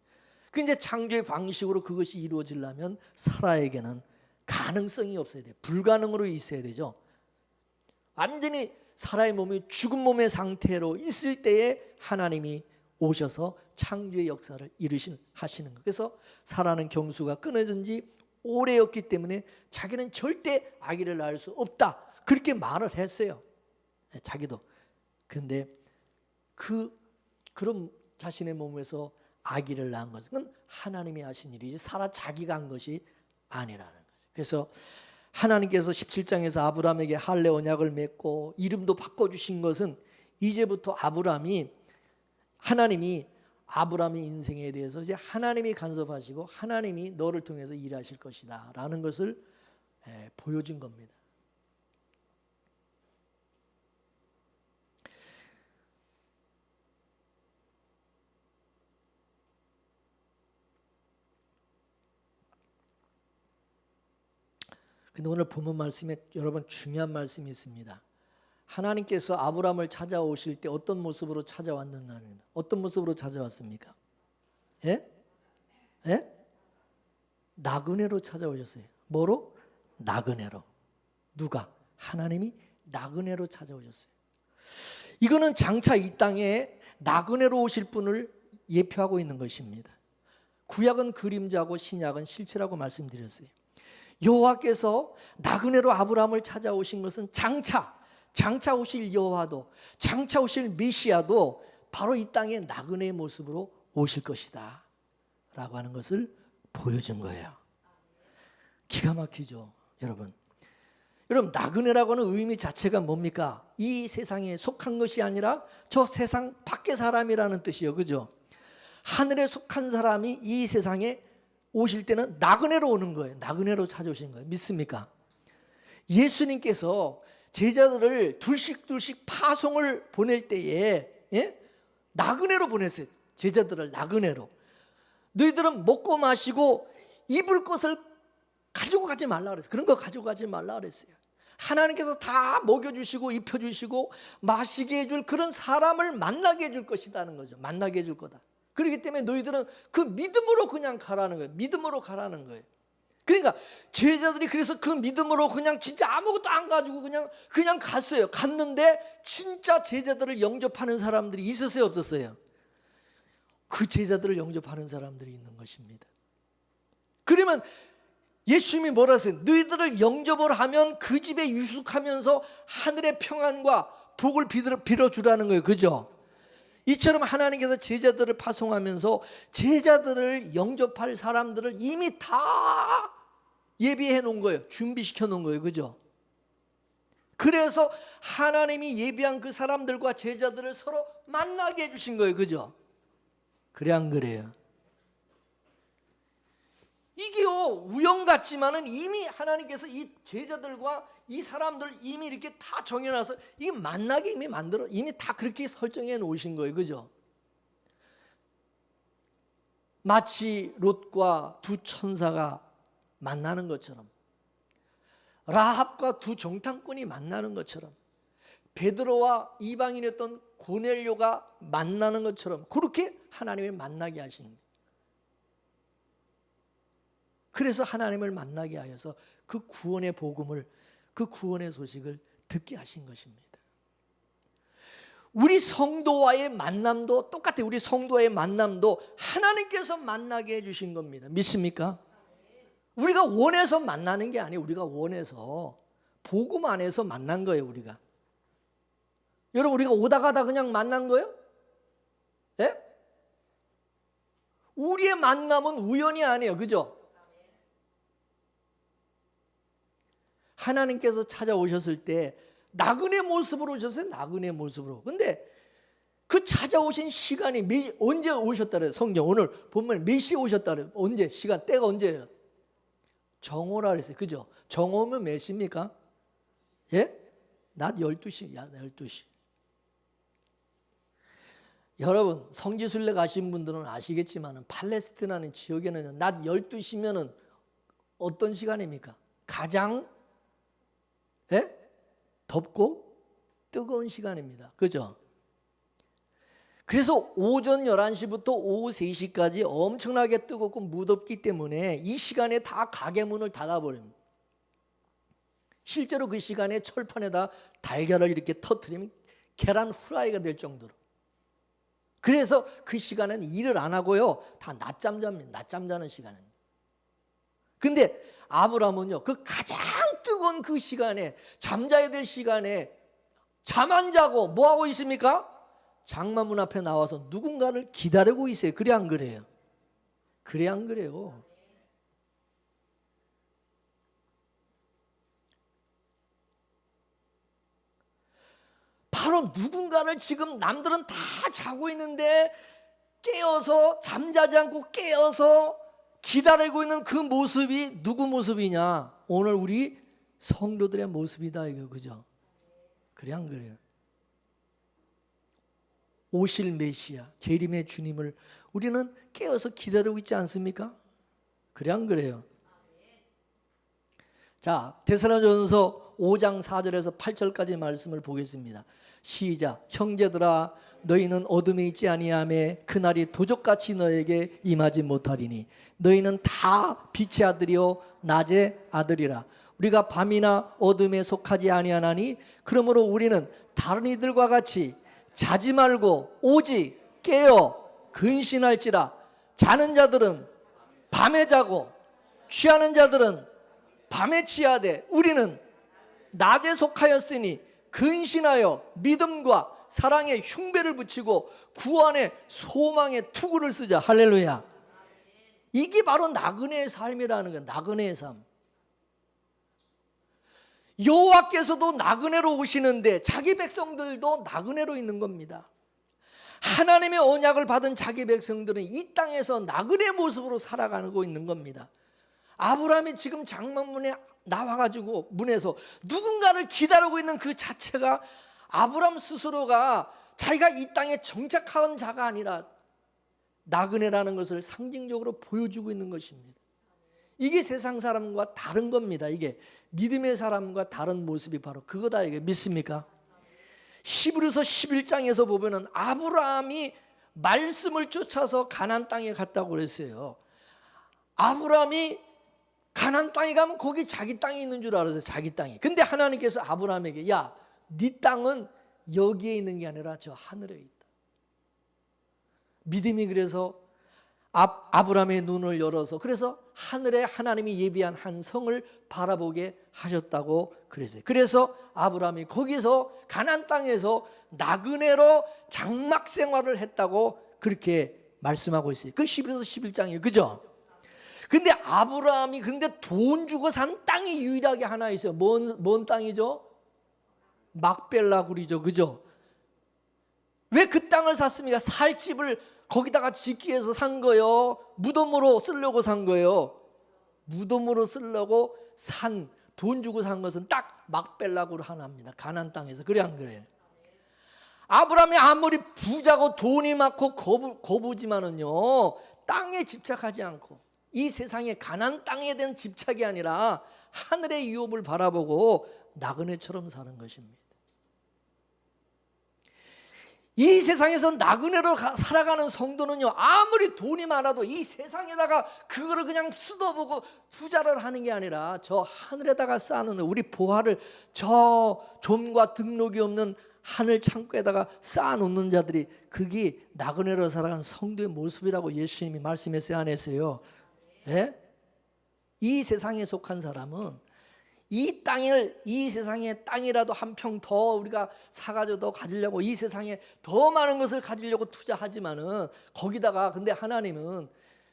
그 이제 창조의 방식으로 그것이 이루어지려면 사라에게는 가능성이 없어야 돼요. 불가능으로 있어야 되죠. 완전히 사라의 몸이 죽은 몸의 상태로 있을 때에 하나님이 오셔서 창조의 역사를 하시는 거예요. 그래서 사라는 경수가 끊어진 지 오래였기 때문에 자기는 절대 아기를 낳을 수 없다. 그렇게 말을 했어요. 자기도. 그런데 그런 자신의 몸에서 아기를 낳은 것은 하나님이 하신 일이지 사라 자기가 한 것이 아니라는 거죠. 그래서 하나님께서 17장에서 아브라함에게 할례 언약을 맺고 이름도 바꿔주신 것은 이제부터 하나님이 아브라함의 인생에 대해서 이제 하나님이 간섭하시고 하나님이 너를 통해서 일하실 것이다 라는 것을 보여준 겁니다. 근데 오늘 본문 말씀에 여러분 중요한 말씀이 있습니다. 하나님께서 아브라함을 찾아오실 때 어떤 모습으로 찾아왔느냐는 어떤 모습으로 찾아왔습니까? 예? 예? 나그네로 찾아오셨어요. 뭐로? 나그네로. 누가? 하나님이 나그네로 찾아오셨어요. 이거는 장차 이 땅에 나그네로 오실 분을 예표하고 있는 것입니다. 구약은 그림자고 신약은 실체라고 말씀드렸어요. 여호와께서 나그네로 아브라함을 찾아오신 것은 장차 오실 여호와도 장차 오실 메시아도 바로 이 땅에 나그네의 모습으로 오실 것이다 라고 하는 것을 보여준 거예요. 기가 막히죠. 여러분 나그네라고 하는 의미 자체가 뭡니까? 이 세상에 속한 것이 아니라 저 세상 밖의 사람이라는 뜻이요. 그죠? 하늘에 속한 사람이 이 세상에 오실 때는 나그네로 오는 거예요. 나그네로 찾아오신 거예요. 믿습니까? 예수님께서 제자들을 둘씩 파송을 보낼 때에 나그네로 보냈어요. 제자들을 나그네로. 너희들은 먹고 마시고 입을 것을 가지고 가지 말라 그랬어요. 그런 거 가지고 가지 말라 그랬어요. 하나님께서 다 먹여주시고 입혀주시고 마시게 해줄 그런 사람을 만나게 해줄 것이라는 거죠. 만나게 해줄 거다. 그렇기 때문에 너희들은 그 믿음으로 그냥 가라는 거예요. 믿음으로 가라는 거예요. 그러니까 제자들이 그래서 그 믿음으로 그냥 진짜 아무것도 안 가지고 그냥 갔어요. 갔는데 진짜 제자들을 영접하는 사람들이 있었어요, 없었어요? 그 제자들을 영접하는 사람들이 있는 것입니다. 그러면 예수님이 뭐라 했어요? 너희들을 영접을 하면 그 집에 유숙하면서 하늘의 평안과 복을 빌어주라는 거예요. 그죠? 이처럼 하나님께서 제자들을 파송하면서 제자들을 영접할 사람들을 이미 다 예비해 놓은 거예요. 준비시켜 놓은 거예요. 그죠? 그래서 하나님이 예비한 그 사람들과 제자들을 서로 만나게 해주신 거예요. 그죠? 그래 안 그래요? 이게요 우연 같지만은 이미 하나님께서 이 제자들과 이 사람들을 이미 이렇게 다 정해놔서 이게 만나게 이미 다 그렇게 설정해 놓으신 거예요. 그죠? 마치 롯과 두 천사가 만나는 것처럼, 라합과 두 정탐꾼이 만나는 것처럼, 베드로와 이방인이었던 고넬료가 만나는 것처럼 그렇게 하나님을 만나게 하신 거예요. 그래서 하나님을 만나게 하여서 그 구원의 복음을, 그 구원의 소식을 듣게 하신 것입니다. 우리 성도와의 만남도 똑같아요. 우리 성도와의 만남도 하나님께서 만나게 해주신 겁니다. 믿습니까? 우리가 원해서 만나는 게 아니에요. 우리가 원해서 복음 안에서 만난 거예요. 우리가. 여러분, 우리가 오다 가다 그냥 만난 거예요? 예? 우리의 만남은 우연이 아니에요. 그죠? 하나님께서 찾아오셨을 때 나그네 모습으로 오셨어요. 나그네 모습으로. 근데 그 찾아오신 시간이 언제 오셨다 그래요? 성경 오늘 보면 몇 시에 오셨다 그래요? 언제? 시간, 때가 언제예요? 정오라 그랬어요. 그죠? 정오면 몇 시입니까? 예? 낮 12시. 야, 12시. 여러분, 성지순례 가신 분들은 아시겠지만 팔레스티나는 지역에는 낮 12시면은 어떤 시간입니까? 가장 덥고 뜨거운 시간입니다. 그죠? 그래서 오전 11시부터 오후 3시까지 엄청나게 뜨겁고 무덥기 때문에 이 시간에 다 가게 문을 닫아버립니다. 실제로 그 시간에 철판에다 달걀을 이렇게 터뜨리면 계란 후라이가 될 정도로. 그래서 그 시간에는 일을 안 하고요. 다 낮잠 잡니다. 낮잠 자는 시간입니다. 근데 아브라함은요, 그 가장 뜨거운 그 시간에, 잠자야 될 시간에 잠 안 자고 뭐 하고 있습니까? 장마문 앞에 나와서 누군가를 기다리고 있어요. 그래 안 그래요? 그래 안 그래요? 바로 누군가를 지금 남들은 다 자고 있는데 깨어서, 잠자지 않고 깨어서 기다리고 있는 그 모습이 누구 모습이냐? 오늘 우리 성도들의 모습이다 이거. 그죠? 그래 안 그래요? 오실 메시아 재림의 주님을 우리는 깨어서 기다리고 있지 않습니까? 그래 안 그래요? 자, 데살로니가전서 5장 4절에서 8절까지 말씀을 보겠습니다. 시작. 형제들아, 너희는 어둠에 있지 아니하매 그날이 도적같이 너에게 임하지 못하리니 너희는 다 빛의 아들이요 낮의 아들이라. 우리가 밤이나 어둠에 속하지 아니하나니 그러므로 우리는 다른 이들과 같이 자지 말고 오직 깨어 근신할지라. 자는 자들은 밤에 자고 취하는 자들은 밤에 취하되 우리는 낮에 속하였으니 근신하여 믿음과 사랑의 흉배를 붙이고 구원의 소망의 투구를 쓰자. 할렐루야. 이게 바로 나그네의 삶이라는 거예요. 나그네의 삶. 여호와께서도 나그네로 오시는데 자기 백성들도 나그네로 있는 겁니다. 하나님의 언약을 받은 자기 백성들은 이 땅에서 나그네 모습으로 살아가고 있는 겁니다. 아브라함이 지금 장막문에 나와가지고 문에서 누군가를 기다리고 있는 그 자체가 아브라함 스스로가 자기가 이 땅에 정착한 자가 아니라 나그네라는 것을 상징적으로 보여주고 있는 것입니다. 이게 세상 사람과 다른 겁니다. 이게 믿음의 사람과 다른 모습이 바로 그거다. 이게 믿습니까? 히브리서 11장에서 보면은 아브라함이 말씀을 쫓아서 가나안 땅에 갔다고 그랬어요. 아브라함이 가나안 땅에 가면 거기 자기 땅이 있는 줄 알았어요. 자기 땅이. 근데 하나님께서 아브라함에게 야, 네 땅은 여기에 있는 게 아니라 저 하늘에 있다. 믿음이 그래서 아브라함의 눈을 열어서 그래서 하늘에 하나님이 예비한 한 성을 바라보게 하셨다고 그랬어요. 그래서 아브라함이 거기서 가나안 땅에서 나그네로 장막 생활을 했다고 그렇게 말씀하고 있어요. 그 히브리서 11장이에요. 그죠? 근데 아브라함이 돈 주고 산 땅이 유일하게 하나 있어요. 뭔 땅이죠? 막벨라 굴이죠. 그죠? 왜 그 땅을 샀습니까? 살 집을 거기다가 짓기 위해서 산 거예요? 무덤으로 쓰려고 산 거예요? 무덤으로 쓰려고 돈 주고 산 것은 딱 막벨라 굴 하나입니다. 가나안 땅에서. 그래 안 그래요? 아브라함이 아무리 부자고 돈이 많고 거부지만은요 땅에 집착하지 않고 이 세상의 가나안 땅에 대한 집착이 아니라 하늘의 유업을 바라보고 나그네처럼 사는 것입니다. 이 세상에서 나그네로 살아가는 성도는요, 아무리 돈이 많아도 이 세상에다가 그거를 그냥 쏟아보고 투자를 하는 게 아니라 저 하늘에다가 쌓아놓는, 우리 보화를 저 좀과 등록이 없는 하늘 창고에다가 쌓아놓는 자들이, 그게 나그네로 살아가는 성도의 모습이라고 예수님이 말씀했어요, 안 했어요? 예? 이 세상에 속한 사람은 이 땅을, 이 세상의 땅이라도 한 평 더 우리가 사가지고 더 가지려고, 이 세상에 더 많은 것을 가지려고 투자하지만은, 거기다가 근데 하나님은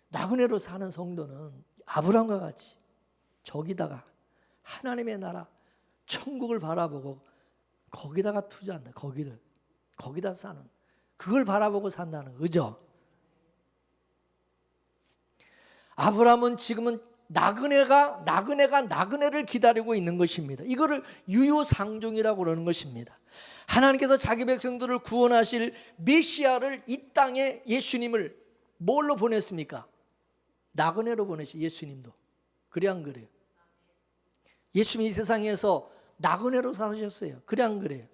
나그네로 사는 성도는 아브라함과 같이 저기다가 하나님의 나라 천국을 바라보고 거기다가 투자한다. 거기다 사는, 그걸 바라보고 산다는 거죠. 아브라함은 지금은 나그네가 나그네를 기다리고 있는 것입니다. 이거를 유유상종이라고 그러는 것입니다. 하나님께서 자기 백성들을 구원하실 메시아를, 이 땅에 예수님을 뭘로 보냈습니까? 나그네로 보내시. 예수님도 그래 안 그래요? 예수님이 이 세상에서 나그네로 살으셨어요. 그래 안 그래요?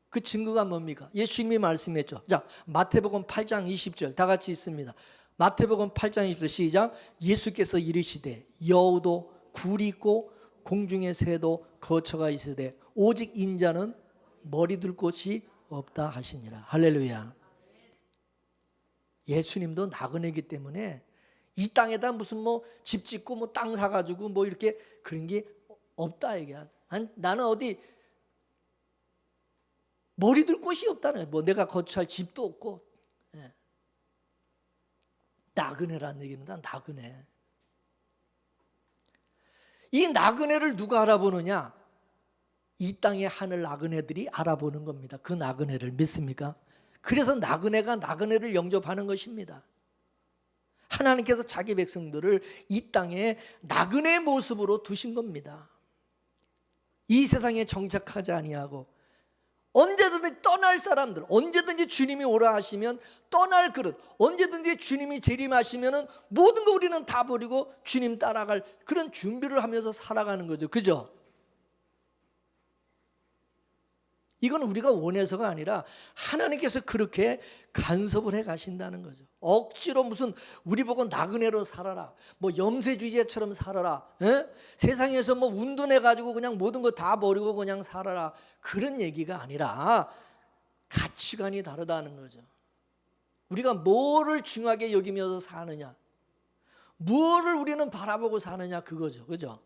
그 증거가 뭡니까? 예수님이 말씀했죠. 자, 마태복음 8장 20절 다 같이 있습니다. 마태복음 8장 20절 시작. 예수께서 이르시되 여우도 굴이 있고 공중의 새도 거처가 있으되 오직 인자는 머리 둘 곳이 없다 하시니라. 할렐루야. 예수님도 나그네이기 때문에 이 땅에다 무슨 뭐 집 짓고 뭐 땅 사가지고 뭐 이렇게 그런 게 없다 얘기야. 나는 어디 머리 둘 곳이 없다는 거야. 뭐 내가 거처할 집도 없고. 나그네라는 얘기는 다 나그네. 이 나그네를 누가 알아보느냐? 이 땅의 하늘 나그네들이 알아보는 겁니다. 그 나그네를 믿습니까? 그래서 나그네가 나그네를 영접하는 것입니다. 하나님께서 자기 백성들을 이 땅에 나그네 모습으로 두신 겁니다. 이 세상에 정착하지 아니하고 언제든지 떠날 사람들, 언제든지 주님이 오라 하시면 떠날 그릇, 언제든지 주님이 재림하시면 모든 거 우리는 다 버리고 주님 따라갈 그런 준비를 하면서 살아가는 거죠. 그죠? 이건 우리가 원해서가 아니라 하나님께서 그렇게 간섭을 해 가신다는 거죠. 억지로 무슨 우리 보고 나그네로 살아라, 뭐 염세주의자처럼 살아라, 세상에서 뭐 운동해 가지고 그냥 모든 거 다 버리고 그냥 살아라, 그런 얘기가 아니라 가치관이 다르다는 거죠. 우리가 뭐를 중요하게 여기면서 사느냐, 뭐를 우리는 바라보고 사느냐, 그거죠. 그죠?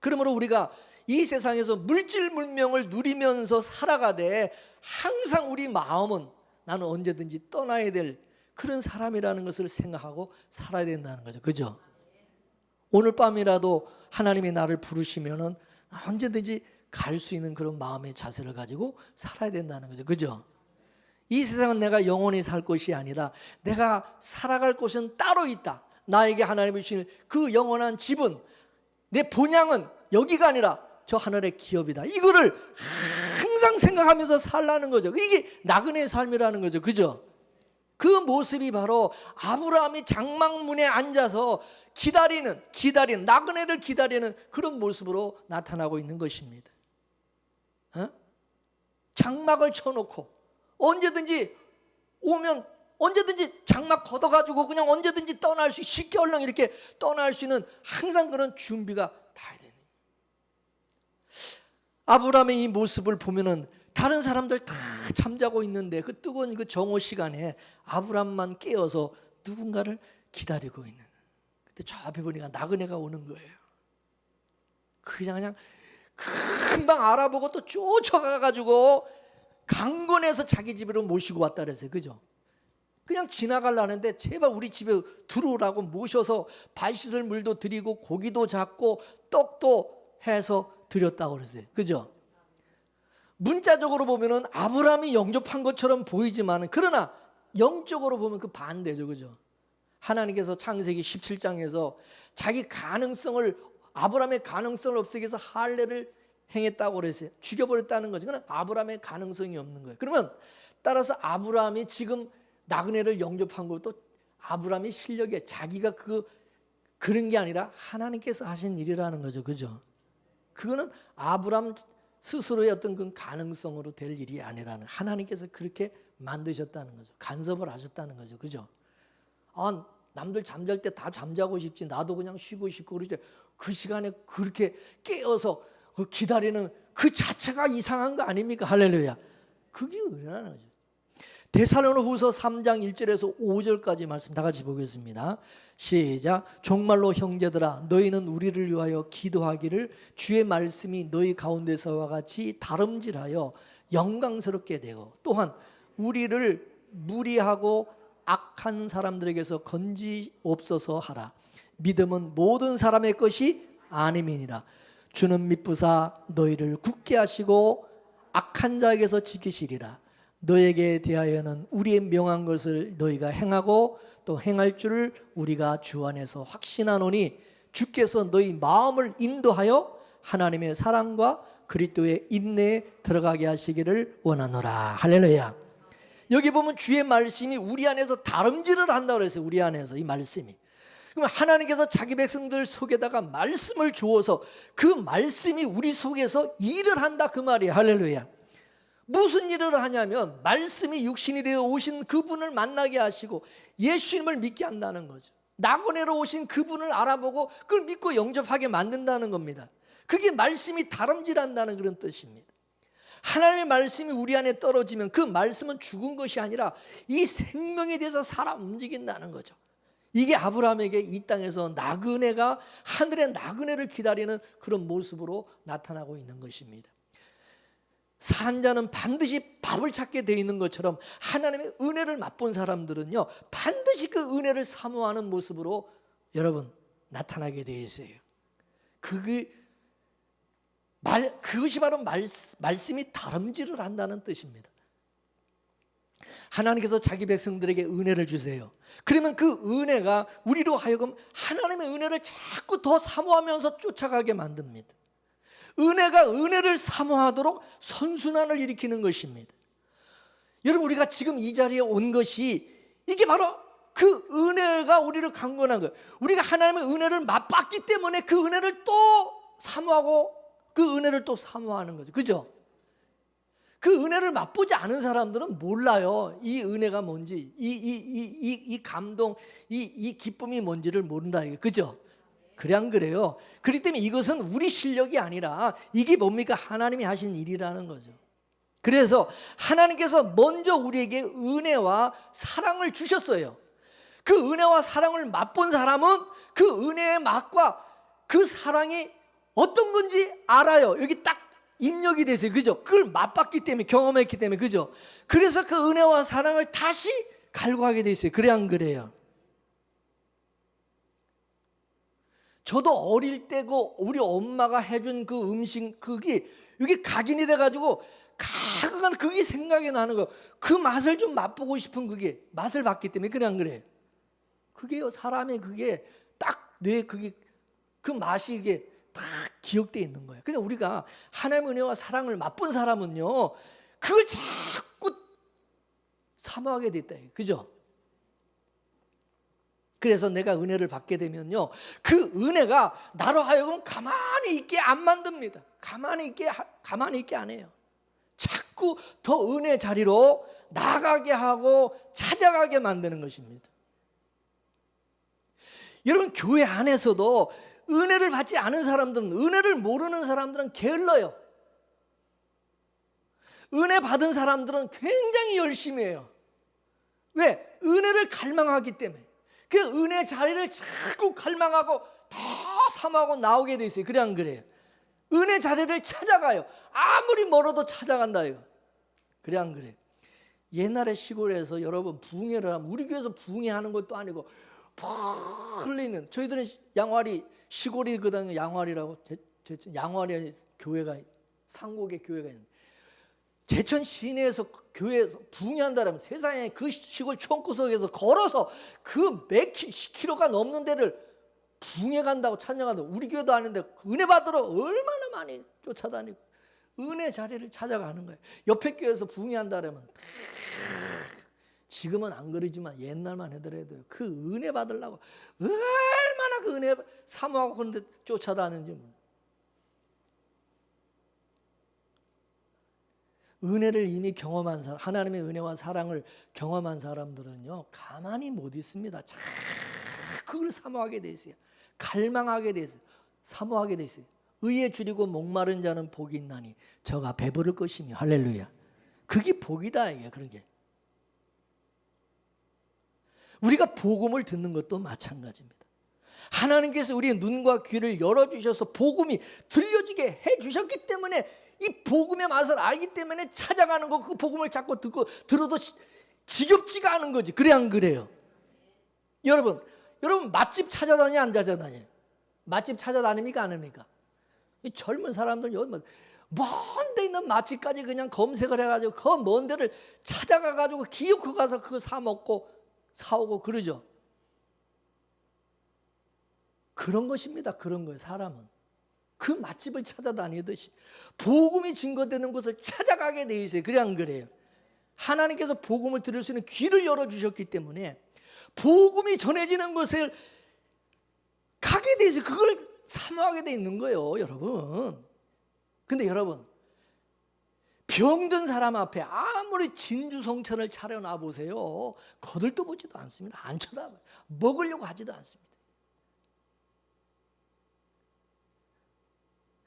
그러므로 우리가 이 세상에서 물질 문명을 누리면서 살아가되 항상 우리 마음은 나는 언제든지 떠나야 될 그런 사람이라는 것을 생각하고 살아야 된다는 거죠. 그죠? 오늘 밤이라도 하나님이 나를 부르시면은 언제든지 갈 수 있는 그런 마음의 자세를 가지고 살아야 된다는 거죠. 그죠? 이 세상은 내가 영원히 살 것이 아니라 내가 살아갈 곳은 따로 있다. 나에게 하나님이 주신 그 영원한 집은, 내 본향은 여기가 아니라 저 하늘의 기업이다. 이거를 항상 생각하면서 살라는 거죠. 이게 나그네의 삶이라는 거죠. 그죠? 그 모습이 바로 아브라함이 장막문에 앉아서 기다리는 나그네를 기다리는 그런 모습으로 나타나고 있는 것입니다. 장막을 쳐놓고 언제든지 오면 언제든지 장막 걷어가지고 그냥 언제든지 떠날 수, 쉽게 얼른 이렇게 떠날 수 있는 항상 그런 준비가 다 되는. 아브라함의 이 모습을 보면은 다른 사람들 다 잠자고 있는데 그 뜨거운 그 정오 시간에 아브라함만 깨어서 누군가를 기다리고 있는. 근데 저 앞에 보니까 나그네가 오는 거예요. 그냥 금방 알아보고 또 쫓아가가지고 강권해서 자기 집으로 모시고 왔다 그랬어요. 그죠? 그냥 지나가려는데 제발 우리 집에 들어오라고 모셔서 발 씻을 물도 드리고 고기도 잡고 떡도 해서 드렸다고 그랬어요. 그죠? 문자적으로 보면은 아브라함이 영접한 것처럼 보이지만, 그러나 영적으로 보면 그 반대죠. 그죠? 하나님께서 창세기 17장에서 자기 가능성을, 아브라함의 가능성을 없애기 위해서 할례를 행했다고 그랬어요. 죽여버렸다는 거죠. 그건 아브라함의 가능성이 없는 거예요. 그러면 따라서 아브라함이 지금 나그네를 영접한 것도 아브라함의 실력에 자기가 그 그런 게 아니라 하나님께서 하신 일이라는 거죠. 그죠? 그거는 아브라함 스스로의 어떤 그 가능성으로 될 일이 아니라는, 하나님께서 그렇게 만드셨다는 거죠. 간섭을 하셨다는 거죠. 그죠? 아, 남들 잠잘 때 다 잠자고 싶지, 나도 그냥 쉬고 싶고 그러지, 그 시간에 그렇게 깨어서 기다리는 그 자체가 이상한 거 아닙니까? 할렐루야. 그게 은혜라는 거죠. 데살로니가후서 3장 1절에서 5절까지 말씀 다 같이 보겠습니다. 시작. 정말로 형제들아, 너희는 우리를 위하여 기도하기를 주의 말씀이 너희 가운데서와 같이 다름질하여 영광스럽게 되고, 또한 우리를 무리하고 악한 사람들에게서 건지옵소서 하라. 믿음은 모든 사람의 것이 아님이니라. 주는 미쁘사 너희를 굳게 하시고 악한 자에게서 지키시리라. 너에게 대하여는 우리의 명한 것을 너희가 행하고 또 행할 줄을 우리가 주 안에서 확신하노니, 주께서 너희 마음을 인도하여 하나님의 사랑과 그리스도의 인내에 들어가게 하시기를 원하노라. 할렐루야. 여기 보면 주의 말씀이 우리 안에서 다름질을 한다고 그랬어요. 우리 안에서 이 말씀이. 그럼 하나님께서 자기 백성들 속에다가 말씀을 주어서 그 말씀이 우리 속에서 일을 한다, 그 말이에요. 할렐루야. 무슨 일을 하냐면 말씀이 육신이 되어 오신 그분을 만나게 하시고 예수님을 믿게 한다는 거죠. 낙원에로 오신 그분을 알아보고 그걸 믿고 영접하게 만든다는 겁니다. 그게 말씀이 다름질한다는 그런 뜻입니다. 하나님의 말씀이 우리 안에 떨어지면 그 말씀은 죽은 것이 아니라 이 생명에 대해서 살아 움직인다는 거죠. 이게 아브라함에게 이 땅에서 나그네가 하늘의 나그네를 기다리는 그런 모습으로 나타나고 있는 것입니다. 산 자는 반드시 밥을 찾게 되어 있는 것처럼 하나님의 은혜를 맛본 사람들은요, 반드시 그 은혜를 사모하는 모습으로 여러분 나타나게 되어 있어요. 그것이 바로 말씀이 다름질을 한다는 뜻입니다. 하나님께서 자기 백성들에게 은혜를 주세요. 그러면 그 은혜가 우리로 하여금 하나님의 은혜를 자꾸 더 사모하면서 쫓아가게 만듭니다. 은혜가 은혜를 사모하도록 선순환을 일으키는 것입니다. 여러분, 우리가 지금 이 자리에 온 것이 이게 바로 그 은혜가 우리를 강건한 거예요. 우리가 하나님의 은혜를 맛봤기 때문에 그 은혜를 또 사모하고 그 은혜를 또 사모하는 거죠. 그죠? 그 은혜를 맛보지 않은 사람들은 몰라요. 이 은혜가 뭔지, 이 감동, 이 기쁨이 뭔지를 모른다. 그죠? 그래 안 그래요? 그렇기 때문에 이것은 우리 실력이 아니라 이게 뭡니까? 하나님이 하신 일이라는 거죠. 그래서 하나님께서 먼저 우리에게 은혜와 사랑을 주셨어요. 그 은혜와 사랑을 맛본 사람은 그 은혜의 맛과 그 사랑이 어떤 건지 알아요. 여기 딱 입력이 됐어요. 그죠? 그걸 맛봤기 때문에, 경험했기 때문에. 그죠? 그래서 그 은혜와 사랑을 다시 갈구하게 돼 있어요. 그래 안 그래요? 저도 어릴 때고 우리 엄마가 해준 그 음식, 그게 여기 각인이 돼가지고 가끔은 그게 생각이 나는 거예요. 그 맛을 좀 맛보고 싶은, 그게 맛을 봤기 때문에. 그래 안 그래? 그게요, 사람의 그게 딱 뇌에 그게 그 맛이 이게 다 기억되어 있는 거예요. 그냥 우리가 하나님의 은혜와 사랑을 맛본 사람은요, 그걸 자꾸 사모하게 됐다. 그죠? 그래서 내가 은혜를 받게 되면요, 그 은혜가 나로 하여금 가만히 있게 안 만듭니다. 가만히 있게 안 해요. 자꾸 더 은혜 자리로 나가게 하고 찾아가게 만드는 것입니다. 여러분, 교회 안에서도 은혜를 받지 않은 사람들은, 은혜를 모르는 사람들은 게을러요. 은혜 받은 사람들은 굉장히 열심히 해요. 왜? 은혜를 갈망하기 때문에. 그 은혜 자리를 자꾸 갈망하고 더 사모하고 나오게 돼 있어요. 그래 안 그래요? 은혜 자리를 찾아가요. 아무리 멀어도 찾아간다 이거. 그래 안 그래요? 옛날에 시골에서 여러분 부흥회를 하면, 우리 교회에서 부흥회하는 것도 아니고 푹 흘리는, 저희들은 양화리 시골이거든요. 양화리라고, 양화리 교회가, 상곡의 교회가 있는데, 제천 시내에서 교회에서 부흥회한다면 세상에 그 시골 촌구석에서 걸어서 그 몇 10km가 넘는 데를 부흥회 간다고 찬양한다고, 우리 교회도 아닌데 은혜 받으러 얼마나 많이 쫓아다니고 은혜 자리를 찾아가는 거예요. 옆에 교회에서 부흥회한다면, 지금은 안 그러지만 옛날만 하더라도 그 은혜 받으려고 얼마나 그 은혜 사모하고 그런데 쫓아다니는지 뭐. 은혜를 이미 경험한 사람, 하나님의 은혜와 사랑을 경험한 사람들은요 가만히 못 있습니다. 자꾸 그걸 사모하게 돼 있어요. 갈망하게 돼 있어요. 사모하게 돼 있어요. 의에 줄이고 목마른 자는 복이 있나니 저가 배부를 것이며. 할렐루야. 그게 복이다 이게. 그런 게 우리가 복음을 듣는 것도 마찬가지입니다. 하나님께서 우리의 눈과 귀를 열어주셔서 복음이 들려지게 해주셨기 때문에 이 복음의 맛을 알기 때문에 찾아가는 거, 그 복음을 자꾸 듣고 들어도 지겹지가 않은 거지. 그래 안 그래요? 여러분 맛집 찾아다니 안 찾아다녀? 맛집 찾아다닙니까 안 합니까? 이 젊은 사람들 먼 데 있는 맛집까지 그냥 검색을 해가지고 그 먼 데를 찾아가가지고 기어코 가서 그거 사 먹고 사오고 그러죠. 그런 것입니다. 그런 거예요. 사람은 그 맛집을 찾아다니듯이 복음이 증거되는 곳을 찾아가게 돼 있어요. 그래 안 그래요? 하나님께서 복음을 들을 수 있는 귀를 열어주셨기 때문에 복음이 전해지는 곳을 가게 돼 있어요. 그걸 사모하게 돼 있는 거예요, 여러분. 근데 여러분, 병든 사람 앞에 아무리 진주성찬을 차려놔 보세요. 거들떠보지도 않습니다. 안 쳐다봐요. 먹으려고 하지도 않습니다.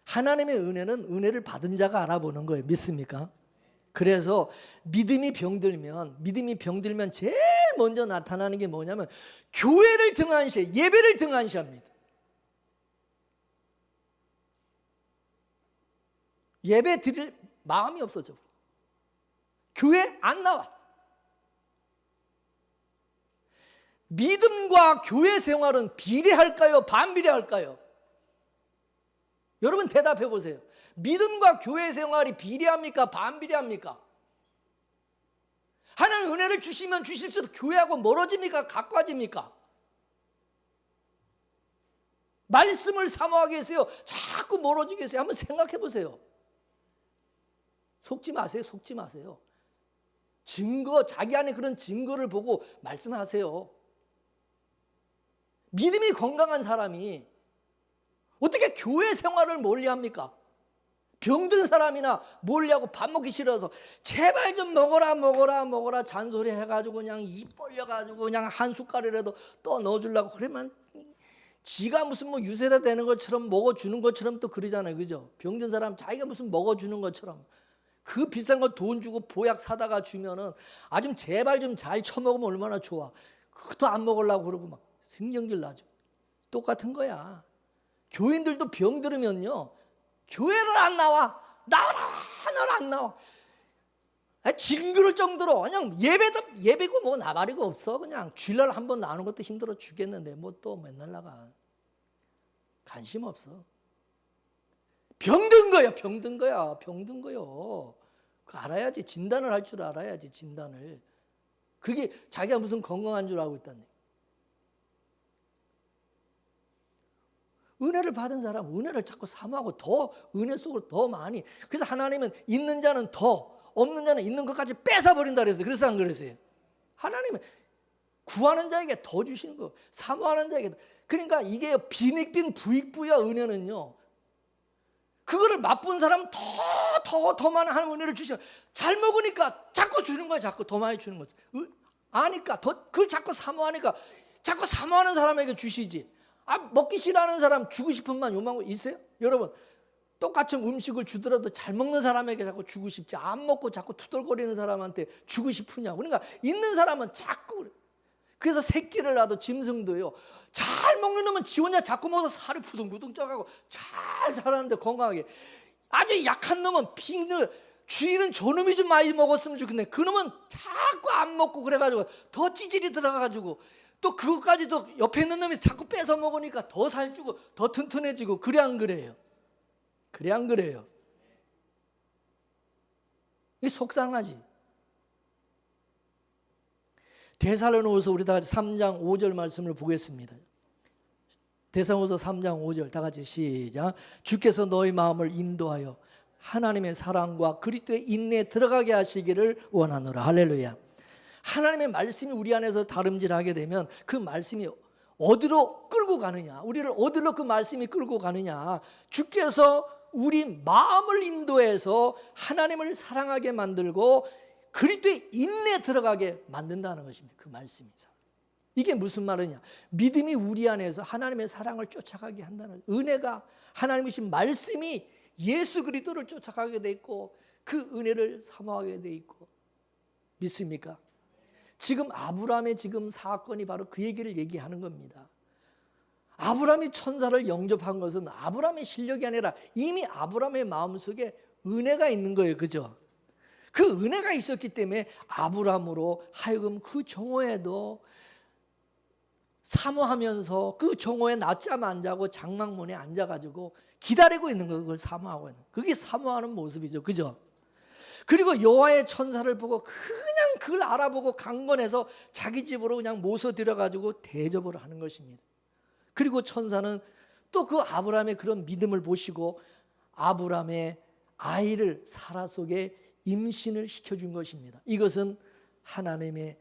하나님의 은혜는 은혜를 받은 자가 알아보는 거예요. 믿습니까? 그래서 믿음이 병들면 제일 먼저 나타나는 게 뭐냐면 교회를 등한시해, 예배를 등한시합니다. 예배 드릴 마음이 없어져. 교회 안 나와. 믿음과 교회 생활은 비례할까요? 반비례할까요? 여러분 대답해 보세요. 믿음과 교회 생활이 비례합니까? 반비례합니까? 하나님 은혜를 주시면 주실수록 교회하고 멀어집니까? 가까워집니까? 말씀을 사모하게 해서요 자꾸 멀어지게 해서요. 한번 생각해 보세요. 속지 마세요. 증거, 자기 안에 그런 증거를 보고 말씀하세요. 믿음이 건강한 사람이 어떻게 교회 생활을 멀리합니까? 병든 사람이나 멀리하고 밥 먹기 싫어서 제발 좀 먹어라 잔소리 해가지고 그냥 입 벌려가지고 그냥 한 숟갈이라도 또 넣어주려고 그러면 지가 무슨 뭐 유세다 되는 것처럼 먹어주는 것처럼 또 그러잖아요. 그죠? 병든 사람 자기가 무슨 먹어주는 것처럼 그 비싼 거 돈 주고 보약 사다가 주면은 좀 제발 좀 잘 처먹으면 얼마나 좋아. 그것도 안 먹으려고 그러고 막 승경질 나죠. 똑같은 거야. 교인들도 병 들으면요 교회를 안 나와. 나와라 안 나와. 징그러울 정도로 그냥 예배고 뭐 나발이고 없어. 그냥 주일날 한번 나오는 것도 힘들어 죽겠는데 뭐 또 맨날 나가. 관심 없어. 병든 거야. 그거 알아야지. 진단을 할 줄 알아야지. 진단을. 그게 자기가 무슨 건강한 줄 알고 있다네. 은혜를 받은 사람 은혜를 자꾸 사모하고 더 은혜 속으로 더 많이. 그래서 하나님은 있는 자는 더, 없는 자는 있는 것까지 뺏어버린다 그랬어요. 그래서 안 그랬어요? 하나님은 구하는 자에게 더 주시는 거, 사모하는 자에게. 그러니까 이게 빈익빈 부익부야. 은혜는요 그거를 맛본 사람은 더 많은 하나님 은혜를 주시고, 잘 먹으니까 자꾸 주는 거야. 자꾸 더 많이 주는 거지. 아니까 그걸 자꾸 사모하니까 자꾸 사모하는 사람에게 주시지. 먹기 싫어하는 사람 주고 싶은 만 요만 거 있어요? 여러분 똑같은 음식을 주더라도 잘 먹는 사람에게 자꾸 주고 싶지, 안 먹고 자꾸 투덜거리는 사람한테 주고 싶으냐고. 그러니까 있는 사람은 자꾸 그래. 그래서 새끼를 낳아도 짐승도요 잘 먹는 놈은 지 혼자 자꾸 먹어서 살이 부둥부둥 쪄가고 잘 자라는데 건강하게. 아주 약한 놈은 빙글 주인은 저놈이 좀 많이 먹었으면 좋겠네. 그놈은 자꾸 안 먹고 그래가지고 더 찌질이 들어가가지고 또 그것까지도 옆에 있는 놈이 자꾸 뺏어 먹으니까 더 살찌고 더 튼튼해지고. 그래 안 그래요? 그래 안 그래요? 이 속상하지. 데살로니가서 우리 다 같이 3장 5절 말씀을 보겠습니다. 데살로니가서 3장 5절 다 같이 시작. 주께서 너희 마음을 인도하여 하나님의 사랑과 그리스도의 인내에 들어가게 하시기를 원하노라. 할렐루야. 하나님의 말씀이 우리 안에서 다름질하게 되면 그 말씀이 어디로 끌고 가느냐? 우리를 어디로 그 말씀이 끌고 가느냐? 주께서 우리 마음을 인도해서 하나님을 사랑하게 만들고 그리스도의 인내에 들어가게 만든다는 것입니다. 그 말씀이. 이게 무슨 말이냐? 믿음이 우리 안에서 하나님의 사랑을 쫓아가게 한다는 거예요. 은혜가 하나님이신 말씀이 예수 그리스도를 쫓아가게 돼 있고 그 은혜를 사모하게 돼 있고 믿습니까? 지금 아브라함의 지금 사건이 바로 그 얘기를 얘기하는 겁니다. 아브라함이 천사를 영접한 것은 아브라함의 실력이 아니라 이미 아브라함의 마음속에 은혜가 있는 거예요. 그죠? 그 은혜가 있었기 때문에 아브라함으로 하여금 그 정오에도 사모하면서 그 정오에 낮잠 안 자고 장막문에 앉아가지고 기다리고 있는 거예요. 그걸 사모하고 있는. 그게 사모하는 모습이죠. 그죠? 그리고 여호와의 천사를 보고 그냥 그걸 알아보고 강건해서 자기 집으로 그냥 모셔 들여가지고 대접을 하는 것입니다. 그리고 천사는 또 그 아브라함의 그런 믿음을 보시고 아브라함의 아이를 사라 속에 임신을 시켜준 것입니다. 이것은 하나님의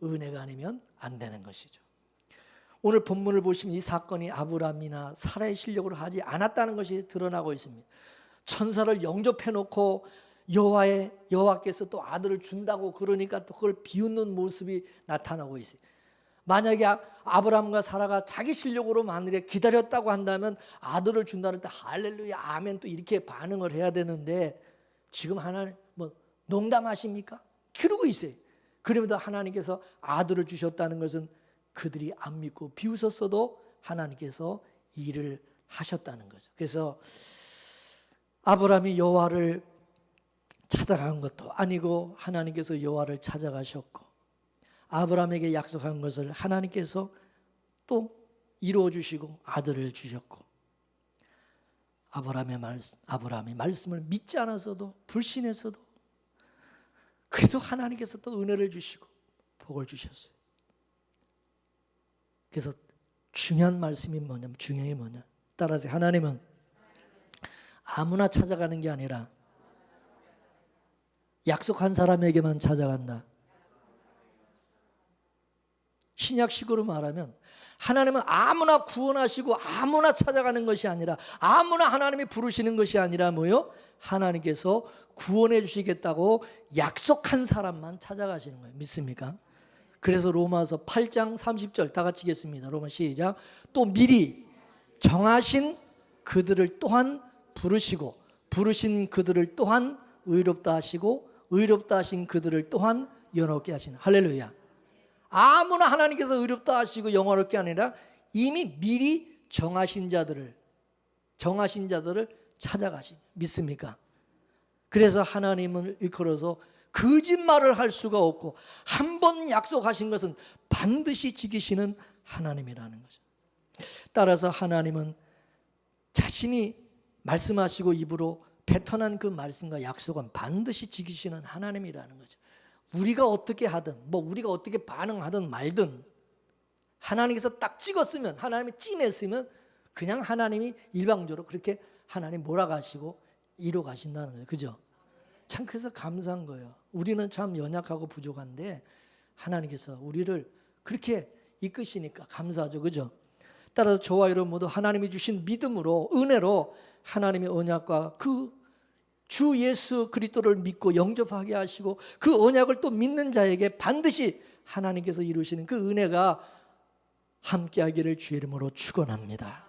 은혜가 아니면 안 되는 것이죠. 오늘 본문을 보시면 이 사건이 아브라함이나 사라의 실력으로 하지 않았다는 것이 드러나고 있습니다. 천사를 영접해 놓고 여호와께서 또 아들을 준다고 그러니까 또 그걸 비웃는 모습이 나타나고 있어요. 만약에 아브라함과 사라가 자기 실력으로 만일에 기다렸다고 한다면 아들을 준다는 때 할렐루야 아멘 또 이렇게 반응을 해야 되는데 지금 하나님 뭐 농담하십니까? 그러고 있어요. 그러면서 하나님께서 아들을 주셨다는 것은 그들이 안 믿고 비웃었어도 하나님께서 일을 하셨다는 거죠. 그래서 아브라함이 여호와를 찾아간 것도 아니고 하나님께서 여호와를 찾아가셨고 아브라함에게 약속한 것을 하나님께서 또 이루어 주시고 아들을 주셨고 아브라함이 말씀을 믿지 않았어도 불신했어도 그래도 하나님께서 또 은혜를 주시고 복을 주셨어요. 그래서 중요한 말씀이 뭐냐면 중요한 게 뭐냐? 따라서 하나님은 아무나 찾아가는 게 아니라 약속한 사람에게만 찾아간다. 신약식으로 말하면 하나님은 아무나 구원하시고 아무나 찾아가는 것이 아니라 아무나 하나님이 부르시는 것이 아니라 뭐요? 하나님께서 구원해 주시겠다고 약속한 사람만 찾아가시는 거예요. 믿습니까? 그래서 로마서 8장 30절 다 같이 읽겠습니다. 로마 시작. 또 미리 정하신 그들을 또한 부르시고 부르신 그들을 또한 의롭다 하시고 의롭다 하신 그들을 또한 영화롭게 하시는. 할렐루야. 아무나 하나님께서 의롭다 하시고 영화롭게 아니라 이미 미리 정하신 자들을 찾아가신. 믿습니까? 그래서 하나님을 일컬어서 거짓말을 할 수가 없고 한 번 약속하신 것은 반드시 지키시는 하나님이라는 거죠. 따라서 하나님은 자신이 말씀하시고 입으로 뱉어난 그 말씀과 약속은 반드시 지키시는 하나님이라는 거죠. 우리가 어떻게 하든 우리가 어떻게 반응하든 말든 하나님께서 딱 찍었으면 하나님이 찜했으면 그냥 하나님이 일방적으로 그렇게 하나님 몰아가시고 이뤄 가신다는 거예요. 그죠? 참 그래서 감사한 거예요. 우리는 참 연약하고 부족한데 하나님께서 우리를 그렇게 이끄시니까 감사하죠. 그죠? 따라서 저와 여러분 모두 하나님이 주신 믿음으로 은혜로 하나님의 언약과 그 주 예수 그리스도를 믿고 영접하게 하시고 그 언약을 또 믿는 자에게 반드시 하나님께서 이루시는 그 은혜가 함께하기를 주의 이름으로 축원합니다.